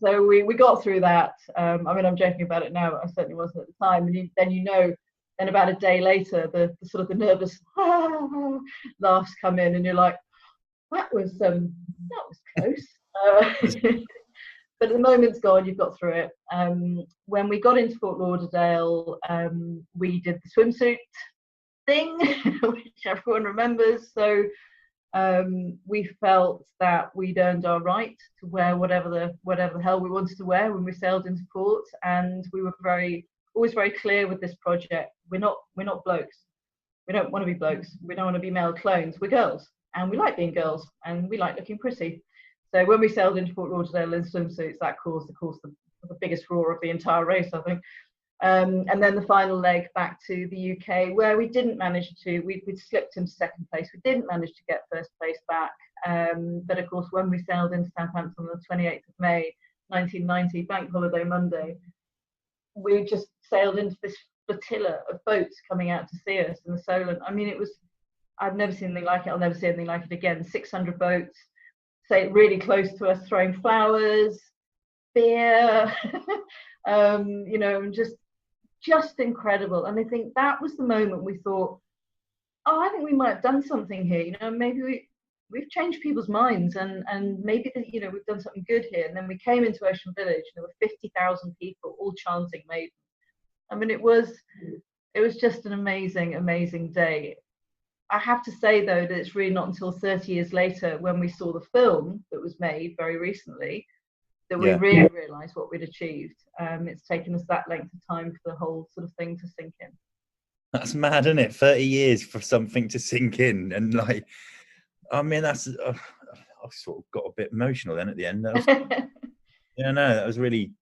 so we got through that. I mean, I'm joking about it now, but I certainly wasn't at the time. And then about a day later, the sort of the nervous laughs come in, and you're like, that was close. But the moment's gone, you've got through it. When we got into Fort Lauderdale, we did the swimsuit thing, which everyone remembers. So we felt that we'd earned our right to wear whatever the hell we wanted to wear when we sailed into port. And we were always very clear with this project. We're not blokes. We don't want to be blokes. We don't want to be male clones. We're girls, and we like being girls, and we like looking pretty. So when we sailed into Fort Lauderdale in swimsuits, that caused the biggest roar of the entire race, I think. And then the final leg back to the UK, where we didn't manage to, we'd slipped into second place. We didn't manage to get first place back. But of course, when we sailed into Southampton on the 28th of May, 1990, Bank Holiday Monday, we just sailed into this flotilla of boats coming out to see us in the Solent. I mean, I've never seen anything like it. I'll never see anything like it again. 600 boats, say really close to us, throwing flowers, beer, just incredible. And I think that was the moment we thought, oh, I think we might have done something here. Maybe we've changed people's minds, and maybe we've done something good here. And then we came into Ocean Village, and there were 50,000 people all chanting Maiden. I mean, it was just an amazing, amazing day. I have to say, though, that it's really not until 30 years later, when we saw the film that was made very recently, that we really realised what we'd achieved. It's taken us that length of time for the whole sort of thing to sink in. That's mad, isn't it? 30 years for something to sink in. And I mean, that's, I sort of got a bit emotional then at the end. That was really,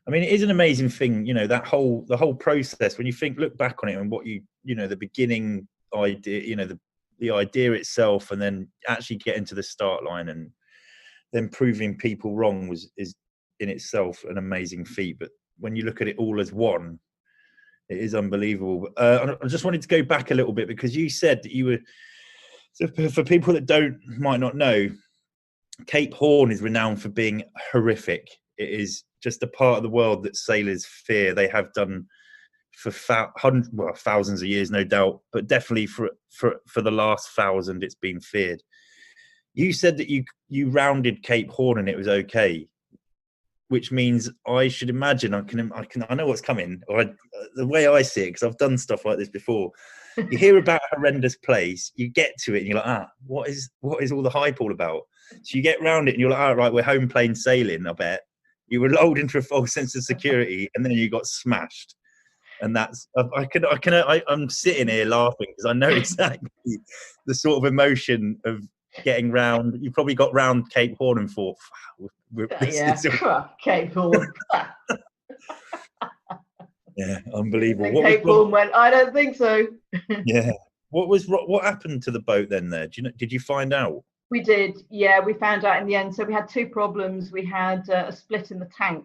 I mean, it is an amazing thing, the whole process, when you look back on it and what the beginning idea, the idea itself, and then actually getting to the start line and then proving people wrong is in itself an amazing feat, but when you look at it all as one, it is unbelievable. I just wanted to go back a little bit, because you said that you were, so for people that might not know, Cape Horn is renowned for being horrific. It is just a part of the world that sailors fear. They have done for thousands of years, no doubt, but definitely for the last 1,000, it's been feared. You said that you rounded Cape Horn and it was okay, which means I should imagine I know what's coming. The way I see it, because I've done stuff like this before. You hear about a horrendous place, you get to it, and you're like, what is all the hype all about? So you get round it, and you're like, right, we're home plain sailing. I bet you were lulled into a false sense of security, and then you got smashed. And that's I'm sitting here laughing because I know exactly the sort of emotion of getting round. You probably got round Cape Horn and thought, Cape Horn. Yeah, unbelievable. Cape Horn went, I don't think so. Yeah. What happened to the boat then there? Did you find out? We did, yeah, we found out in the end. So we had two problems. We had a split in the tank.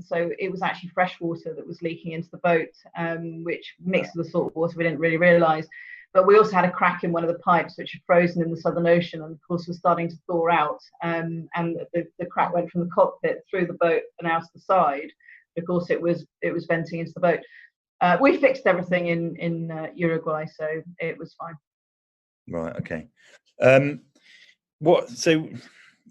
So it was actually fresh water that was leaking into the boat, which mixed with the salt water we didn't really realise. But we also had a crack in one of the pipes, which had frozen in the Southern Ocean, and of course was starting to thaw out. And the crack went from the cockpit through the boat and out the side. Of course, it was venting into the boat. We fixed everything in Uruguay, so it was fine. Right. Okay. So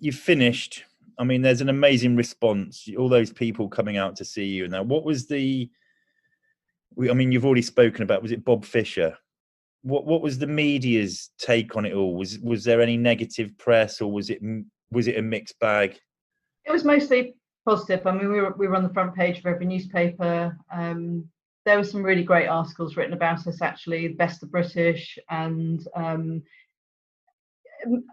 you finished. I mean, there's an amazing response. All those people coming out to see you. And now, what was you've already spoken about. Was it Bob Fisher? What was the media's take on it all? Was there any negative press, or was it a mixed bag? It was mostly positive. I mean, we were on the front page of every newspaper. There were some really great articles written about us, actually, Best of British, and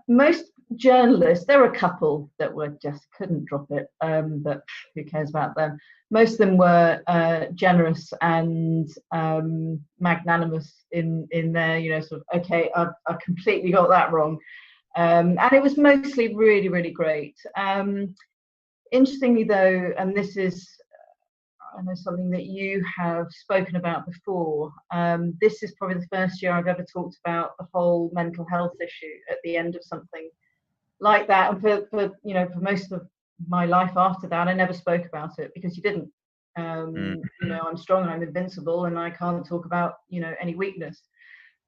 most journalists, there were a couple that just couldn't drop it, but who cares about them? Most of them were generous and magnanimous in their, sort of, okay, I completely got that wrong. And it was mostly really, really great. Interestingly, though, and this is, I know, something that you have spoken about before, this is probably the first year I've ever talked about the whole mental health issue at the end of something like that. And for most of my life after that, I never spoke about it, because you didn't. I'm strong and I'm invincible, and I can't talk about any weakness.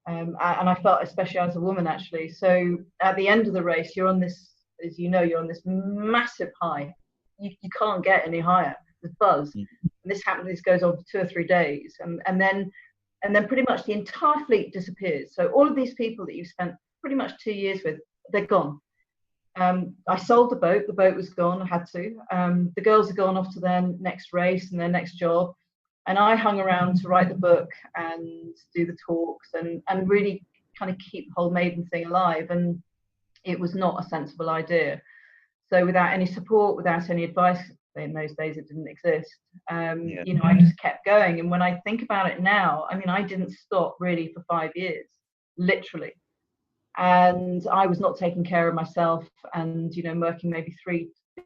And I felt, especially as a woman, actually. So at the end of the race, you're on this, as you know, you're on this massive high. You can't get any higher. There's buzz. And this goes on for 2 or 3 days, and then pretty much the entire fleet disappears. So all of these people that you've spent pretty much 2 years with, they're gone. I sold the boat. The boat was gone. I had to. The girls had gone off to their next race and their next job, and I hung around to write the book and do the talks and really kind of keep the whole maiden thing alive. And it was not a sensible idea. So without any support, without any advice, in those days it didn't exist. I just kept going. And when I think about it now, I mean, I didn't stop really for 5 years, literally. And I was not taking care of myself, and working maybe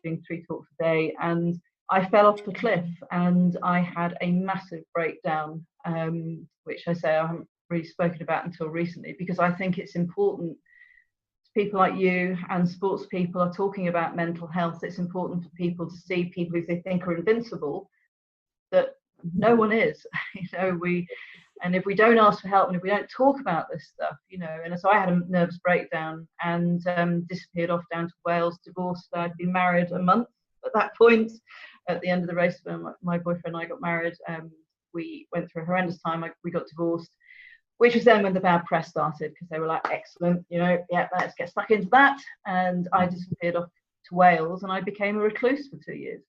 doing 3 talks a day, and I fell off the cliff, and I had a massive breakdown, which I say I haven't really spoken about until recently, because I think it's important. People like you and sports people are talking about mental health. It's important for people to see people who they think are invincible, that no one is. And if we don't ask for help, and if we don't talk about this stuff, and so I had a nervous breakdown and disappeared off down to Wales, divorced. I'd been married a month at that point. At the end of the race, when my boyfriend and I got married, we went through a horrendous time. We got divorced, which was then when the bad press started, because they were like, excellent, yeah, let's get stuck into that. And I disappeared off to Wales, and I became a recluse for 2 years.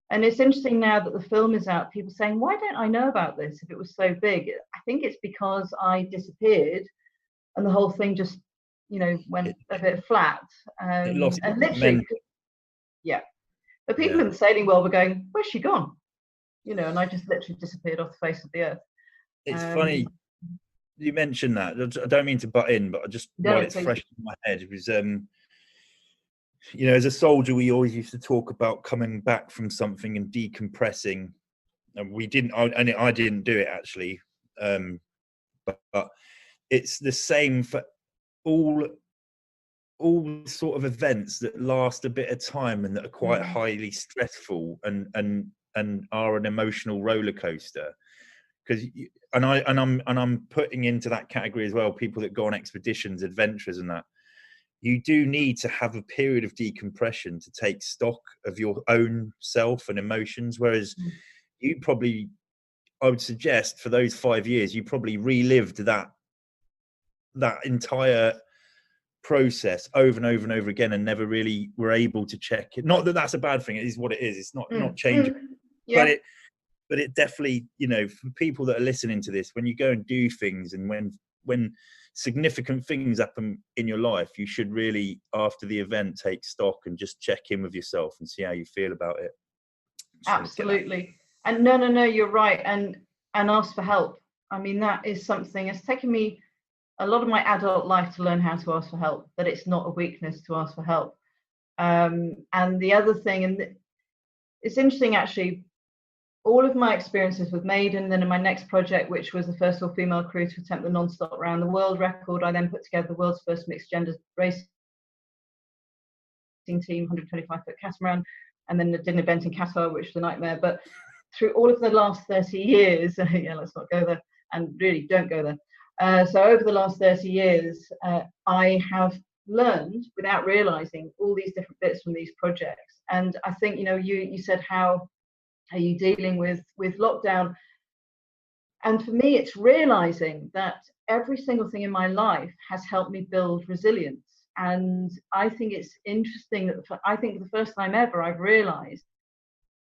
And it's interesting now that the film is out, people saying, why don't I know about this if it was so big? I think it's because I disappeared and the whole thing just, went a bit flat. It lost and literally, yeah. But people in the sailing world were going, where's she gone? And I just literally disappeared off the face of the earth. It's funny you mentioned that. I don't mean to butt in, but while it's fresh in my head, it was you know, as a soldier, we always used to talk about coming back from something and decompressing, and we didn't. I didn't do it actually, but it's the same for all sort of events that last a bit of time and that are quite highly stressful and are an emotional roller coaster. Because I'm putting into that category as well people that go on expeditions, adventures, and that. You do need to have a period of decompression to take stock of your own self and emotions. Whereas you probably, I would suggest, for those 5 years, you probably relived that entire process over and over and over again, and never really were able to check it. Not that that's a bad thing; it is what it is. It's not changeable, Yeah. but it definitely, you know, for people that are listening to this, when you go and do things, and when significant things happen in your life, you should really, after the event, take stock and just check in with yourself and see how you feel about it. Absolutely. And no, you're right. And ask for help. I mean, that is something. It's taken me a lot of my adult life to learn how to ask for help, that it's not a weakness to ask for help. And the other thing, and it's interesting actually, all of my experiences with Maiden, then in my next project, which was the first all-female crew to attempt the non-stop around the world record, I then put together the world's first mixed-gender racing team, 125-foot catamaran, and then did an event in Qatar, which was a nightmare. But through all of the last 30 years, yeah, let's not go there, and really don't go there. So over the last 30 years, I have learned, without realizing, all these different bits from these projects. And I think, you know, you said, how are you dealing with lockdown? And for me, it's realizing that every single thing in my life has helped me build resilience. And I think it's interesting that I think for the first time ever, I've realized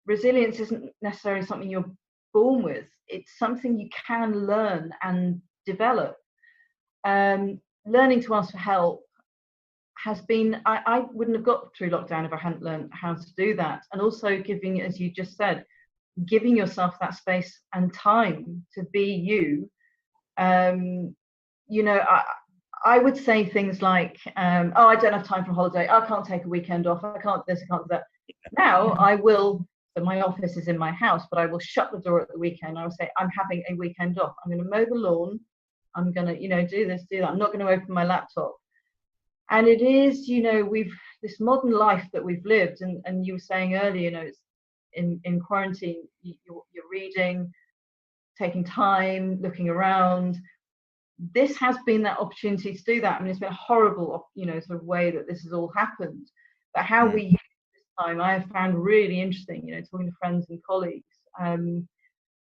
resilience isn't necessarily something you're born with. It's something you can learn and develop. Learning to ask for help has been, I wouldn't have got through lockdown if I hadn't learned how to do that. And also giving, as you just said, giving yourself that space and time to be you. You know, I would say things like, oh, I don't have time for a holiday. I can't take a weekend off. I can't do this, I can't do that. Now I will, so my office is in my house, but I will shut the door at the weekend. I will say, I'm having a weekend off. I'm going to mow the lawn. I'm going to, you know, do this, do that. I'm not going to open my laptop. And it is, you know, this modern life that we've lived, and you were saying earlier, you know, it's in quarantine, you're reading, taking time, looking around. This has been that opportunity to do that. I mean, it's been a horrible, you know, sort of way that this has all happened. But how we use this time, I have found really interesting, you know, talking to friends and colleagues.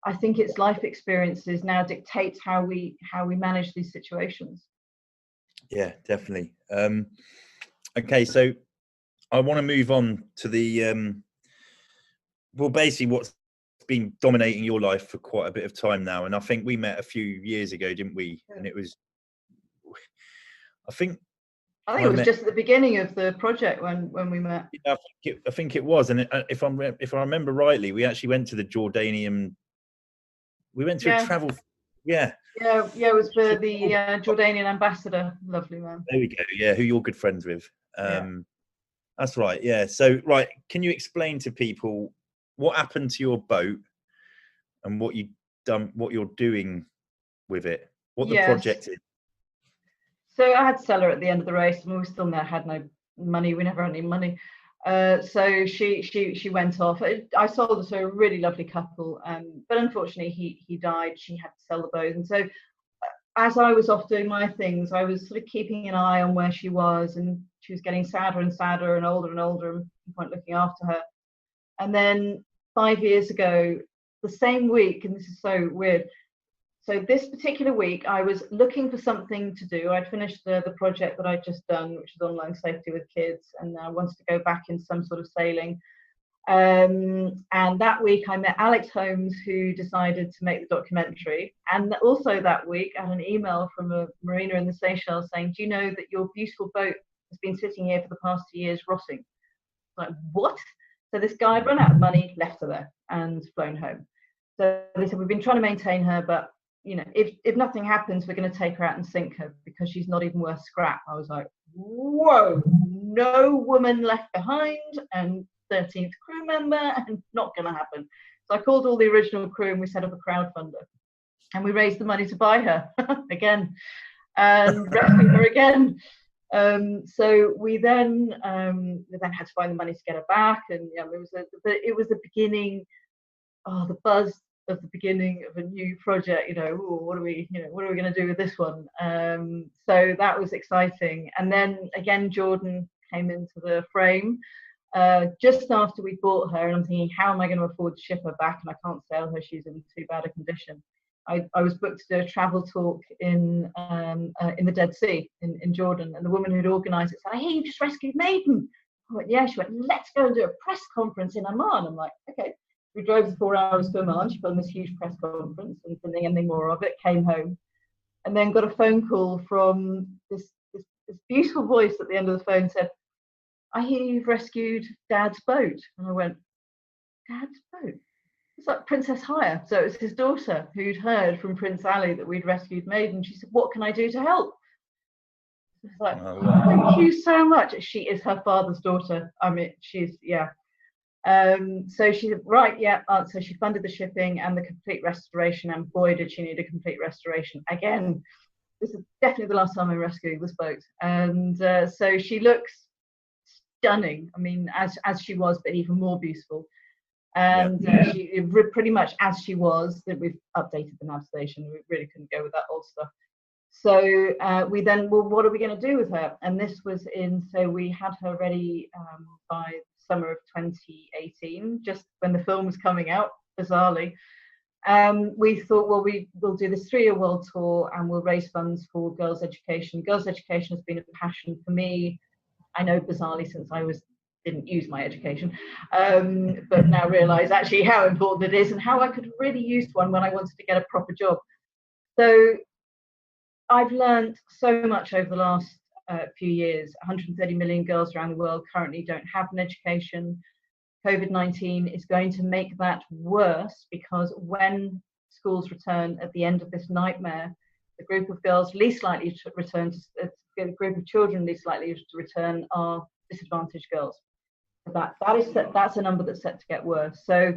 I think it's life experiences now dictates how we manage these situations. Yeah, definitely. Okay, so I want to move on to the well, basically what's been dominating your life for quite a bit of time now, and I think we met a few years ago, didn't we? And it was, I think it was just at the beginning of the project when we met. Yeah, I think it was, and if I remember rightly, we actually went to the Jordanian. We went to a travel. Yeah. It was for the Jordanian ambassador. Lovely man. There we go. Yeah, who you're good friends with. That's right. Yeah. So, right, can you explain to people what happened to your boat and what you're doing with it, what the project is? So I had to sell her at the end of the race, and we still had no money. We never had any money. So she went off. I sold her to a really lovely couple, but unfortunately he died. She had to sell the boat, and so as I was off doing my things, I was sort of keeping an eye on where she was, and she was getting sadder and sadder and older, and weren't looking after her. And then 5 years ago, the same week, and this is so weird. So this particular week, I was looking for something to do. I'd finished the project that I'd just done, which is online safety with kids, and I wanted to go back in some sort of sailing. And that week I met Alex Holmes, who decided to make the documentary. And also that week I had an email from a marina in the Seychelles saying, do you know that your beautiful boat has been sitting here for the past 2 years rotting? Like, what? So this guy had run out of money, left her there and flown home. So they said, we've been trying to maintain her, but you know, if nothing happens, we're going to take her out and sink her because she's not even worth scrap. I was like, whoa, no woman left behind, and 13th crew member, and not going to happen. So I called all the original crew and we set up a crowdfunder, and we raised the money to buy her again and rescue her again. So we then had to find the money to get her back, and it was the beginning, the buzz of the beginning of a new project. What are we going to do with this one? So that was exciting. And then again, Jordan came into the frame just after we bought her, and I'm thinking, how am I going to afford to ship her back? And I can't sell her; she's in too bad a condition. I was booked to do a travel talk in the Dead Sea in Jordan, and the woman who'd organised it said, "I hear you just rescued Maiden." I went, "Yeah." She went, "Let's go and do a press conference in Amman." I'm like, "Okay." We drove 4 hours to Amman. She filmed this huge press conference and didn't think anything more of it. Came home, and then got a phone call from this beautiful voice at the end of the phone. Said, "I hear you've rescued Dad's boat." And I went, "Dad's boat?" It's like Princess Hire. So it was his daughter who'd heard from Prince Ali that we'd rescued Maiden. She said, "What can I do to help?" It's like, "Thank you so much." She is her father's daughter. I mean, she's, yeah. So she said, "Right, yeah." So she funded the shipping and the complete restoration, and boy, did she need a complete restoration. Again, this is definitely the last time I'm rescuing this boat. And so she looks stunning. I mean, as she was, but even more beautiful. And she pretty much as she was. That we've updated the nav station. We really couldn't go with that old stuff. So we then, well, what are we going to do with her? And this was so we had her ready by summer of 2018, just when the film was coming out, bizarrely. We thought, well, we'll do this 3-year world tour and we'll raise funds for girls' education. Girls' education has been a passion for me. I know, bizarrely, since I didn't use my education, but now realise actually how important it is and how I could really use one when I wanted to get a proper job. So I've learned so much over the last few years. 130 million girls around the world currently don't have an education. COVID-19 is going to make that worse, because when schools return at the end of this nightmare, the group of girls least likely to return, the group of children least likely to return, are disadvantaged girls. That's a number that's set to get worse. So,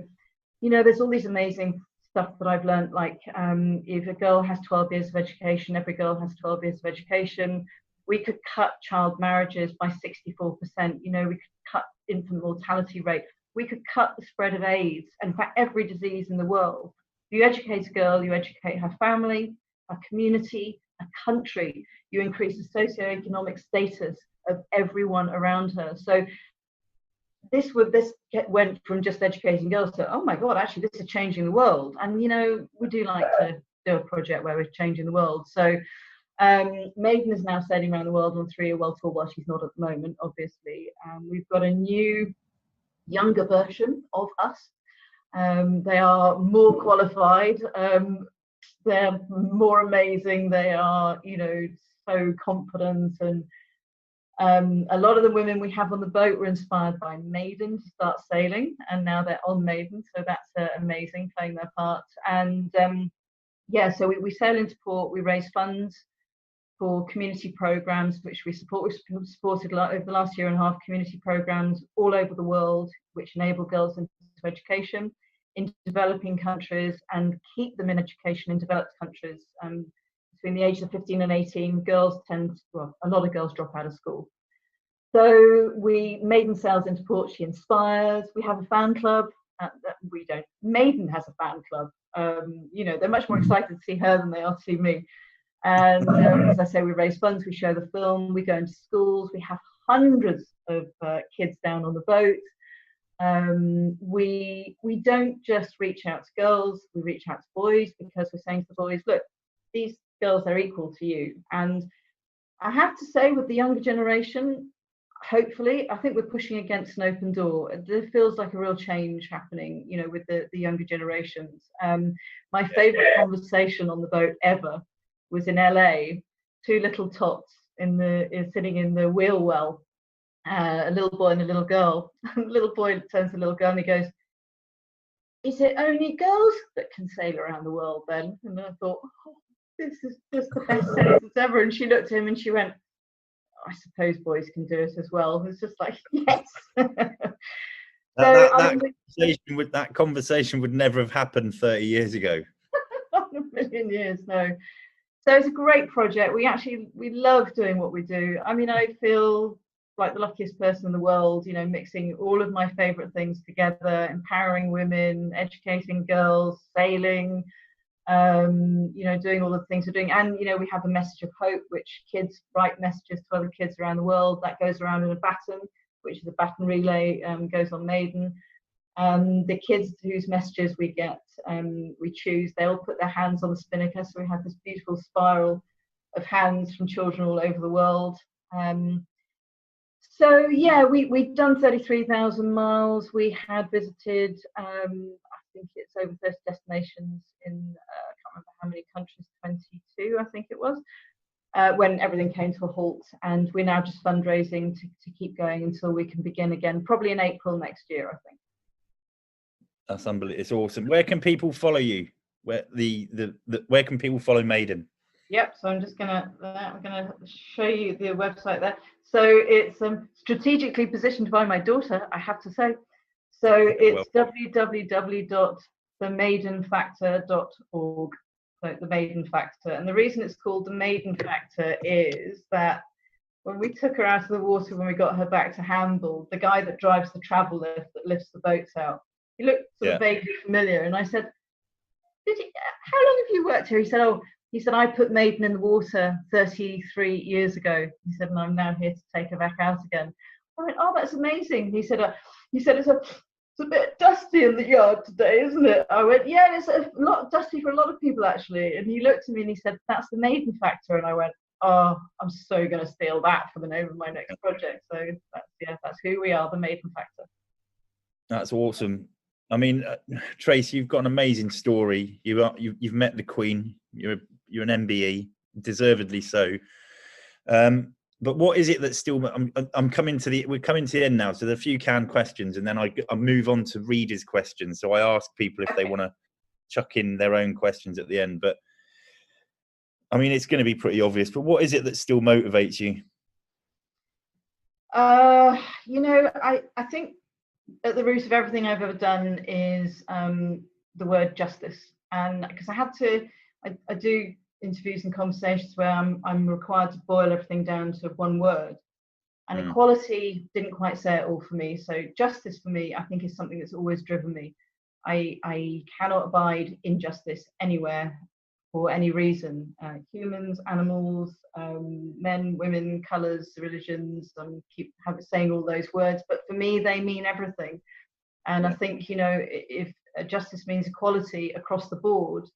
there's all these amazing stuff that I've learned, like if a girl has 12 years of education, every girl has 12 years of education. We could cut child marriages by 64%. We could cut infant mortality rate. We could cut the spread of AIDS, and in fact, every disease in the world. If you educate a girl, you educate her family, a community, a country. You increase the socioeconomic status of everyone around her. So this went from just educating girls to, oh my God, actually this is changing the world. And we do like to do a project where we're changing the world. So Maiden is now sailing around the world on a 3-year world tour. Well, she's not at the moment, obviously. We've got a new, younger version of us. They are more qualified. They're more amazing. They are, so confident, and a lot of the women we have on the boat were inspired by Maiden to start sailing, and now they're on Maiden, so that's amazing, playing their part. And so we sail into port. We raise funds for community programs, which we support. We've supported over the last year and a half community programs all over the world, which enable girls into education in developing countries and keep them in education in developed countries. Between the ages of 15 and 18, a lot of girls drop out of school. So Maiden sails into port. She inspires. We have a fan club. We don't. Maiden has a fan club. They're much more excited to see her than they are to see me. And as I say, we raise funds. We show the film. We go into schools. We have hundreds of kids down on the boat. We don't just reach out to girls. We reach out to boys, because we're saying to the boys, look, these girls are equal to you. And I have to say, with the younger generation, hopefully, I think we're pushing against an open door. There feels like a real change happening, with the younger generations. My favorite conversation on the boat ever was in LA. 2 little tots sitting in the wheel well, a little boy and a little girl. The little boy turns to the little girl and he goes, "Is it only girls that can sail around the world then?" And I thought, oh, this is just the best sentence ever. And she looked at him and she went, I suppose boys can do it as well. It's just like, yes. That conversation would never have happened 30 years ago. Not a million years, no. So it's a great project. We love doing what we do. I mean, I feel like the luckiest person in the world, you know, mixing all of my favorite things together, empowering women, educating girls, sailing, you know, doing all the things we're doing. And, you know, we have a message of hope, which kids write messages to other kids around the world. That goes around in a baton, which is a baton relay, goes on Maiden. The kids whose messages we get, we choose, they all put their hands on the spinnaker. So we have this beautiful spiral of hands from children all over the world. So yeah, we've done 33,000 miles. We had visited, I think it's over 30 destinations in, I can't remember how many countries, 22, I think it was, when everything came to a halt. And we're now just fundraising to keep going until we can begin again, probably in April next year, I think. That's unbelievable. It's awesome. Where can people follow you? Where where can people follow Maiden? Yep. So I'm gonna show you the website there. So it's strategically positioned by my daughter, I have to say. So it's www.themaidenfactor.org. So the Maiden Factor, and the reason it's called the Maiden Factor is that when we took her out of the water, when we got her back to Hamble, the guy that drives the travel lift that lifts the boats out, he looked sort of vaguely familiar, and I said, how long have you worked here? He said, I put Maiden in the water 33 years ago. He said, and I'm now here to take her back out again. I went, oh, that's amazing. He said, it's a bit dusty in the yard today, isn't it? I went, yeah, it's a lot dusty for a lot of people, actually. And he looked at me and he said, that's the Maiden Factor. And I went, oh, I'm so going to steal that for the name of my next project. So that's who we are, the Maiden Factor. That's awesome. I mean, Tracy, you've got an amazing story. You've met the Queen. You're an MBE, deservedly so. But what is it that's still? We're coming to the end now. So there are a few canned questions, and then I move on to readers' questions. So I ask people if they want to chuck in their own questions at the end. But I mean, it's going to be pretty obvious. But what is it that still motivates you? You know, I think at the root of everything I've ever done is the word justice, and because I do interviews and conversations where I'm required to boil everything down to one word, and equality didn't quite say it all for me. So justice for me, I think, is something that's always driven me. I cannot abide injustice anywhere for any reason. Humans, animals, men, women, colours, religions. Keep saying all those words, but for me, they mean everything. And I think, you know, if justice means equality across the board,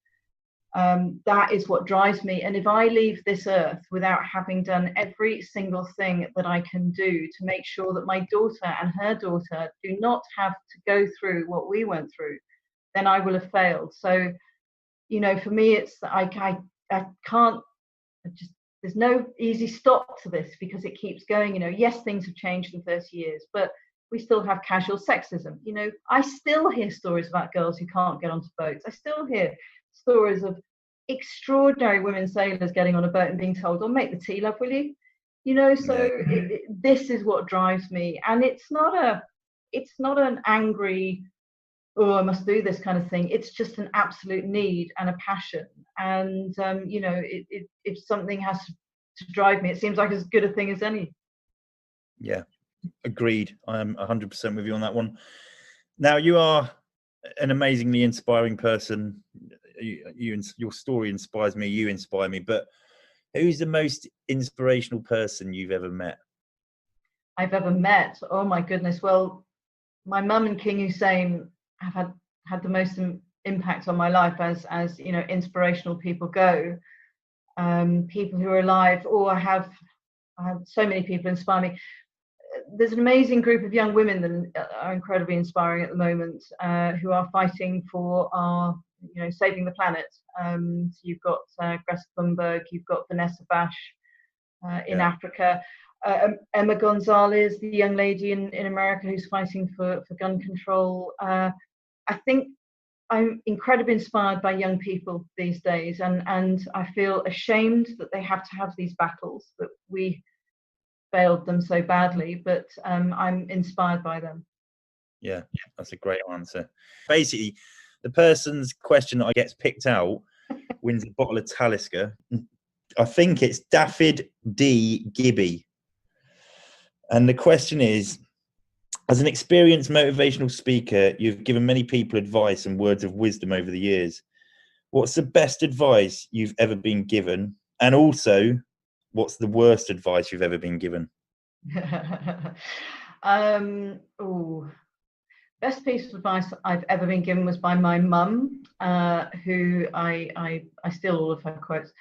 that is what drives me. And if I leave this earth without having done every single thing that I can do to make sure that my daughter and her daughter do not have to go through what we went through, then I will have failed. So, you know, for me, it's I can't just, there's no easy stop to this because it keeps going. You know, yes, things have changed in 30 years, but we still have casual sexism. You know, I still hear stories about girls who can't get onto boats. I still hear stories of extraordinary women sailors getting on a boat and being told, oh, make the tea, love, will you? You know, so this is what drives me. And it's not an angry, oh, I must do this kind of thing. It's just an absolute need and a passion. And, you know, if something has to drive me, it seems like as good a thing as any. Yeah, agreed. I am 100% with you on that one. Now, you are an amazingly inspiring person. Your story inspires me. You inspire me. But who's the most inspirational person you've ever met? I've ever met? Oh, my goodness. Well, my mum and King Hussein have had the most impact on my life as you know, inspirational people go. People who are alive, or I have so many people inspire me. There's an amazing group of young women that are incredibly inspiring at the moment, who are fighting for our, you know, saving the planet. So you've got Greta Thunberg, you've got Vanessa Bash in Africa, Emma Gonzalez, the young lady in America who's fighting for gun control. I think I'm incredibly inspired by young people these days, and I feel ashamed that they have to have these battles, that we failed them so badly, but I'm inspired by them. Yeah, that's a great answer. Basically, the person's question that gets picked out wins a bottle of Talisker. I think it's Daffyd D. Gibby. And the question is, as an experienced motivational speaker, you've given many people advice and words of wisdom over the years. What's the best advice you've ever been given? And also, what's the worst advice you've ever been given? Best piece of advice I've ever been given was by my mum, who I steal all of her quotes.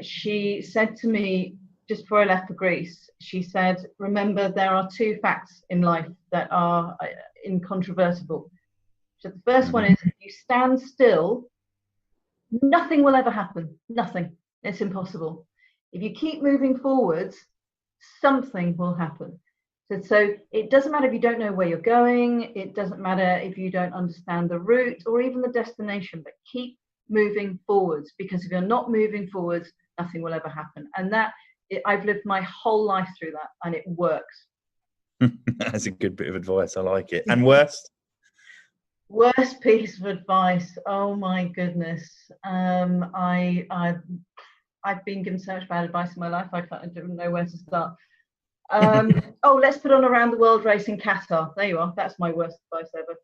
She said to me just before I left for Greece, she said, remember, there are two facts in life that are incontrovertible. So the first one is, if you stand still, nothing will ever happen. Nothing. It's impossible. If you keep moving forwards, something will happen. So it doesn't matter if you don't know where you're going. It doesn't matter if you don't understand the route or even the destination, but keep moving forwards, because if you're not moving forwards, nothing will ever happen. And I've lived my whole life through that, and it works. That's a good bit of advice. I like it. And worst? Worst piece of advice. Oh my goodness. I've been given so much bad advice in my life. I don't know where to start. Let's put on a round the world race in Qatar. There you are. That's my worst advice ever.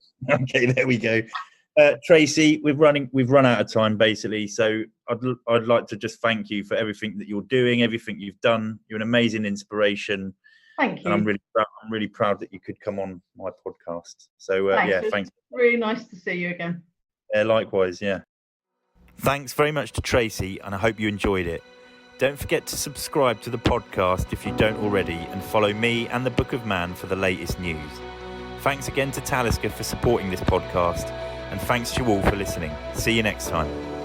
Okay, there we go. Tracy, we've run out of time basically. So I'd like to just thank you for everything that you're doing, everything you've done. You're an amazing inspiration. Thank you. And I'm really proud that you could come on my podcast. So thanks. Really nice to see you again. Yeah, likewise. Yeah. Thanks very much to Tracy, and I hope you enjoyed it. Don't forget to subscribe to the podcast if you don't already, and follow me and the Book of Man for the latest news. Thanks again to Talisker for supporting this podcast, and thanks to you all for listening. See you next time.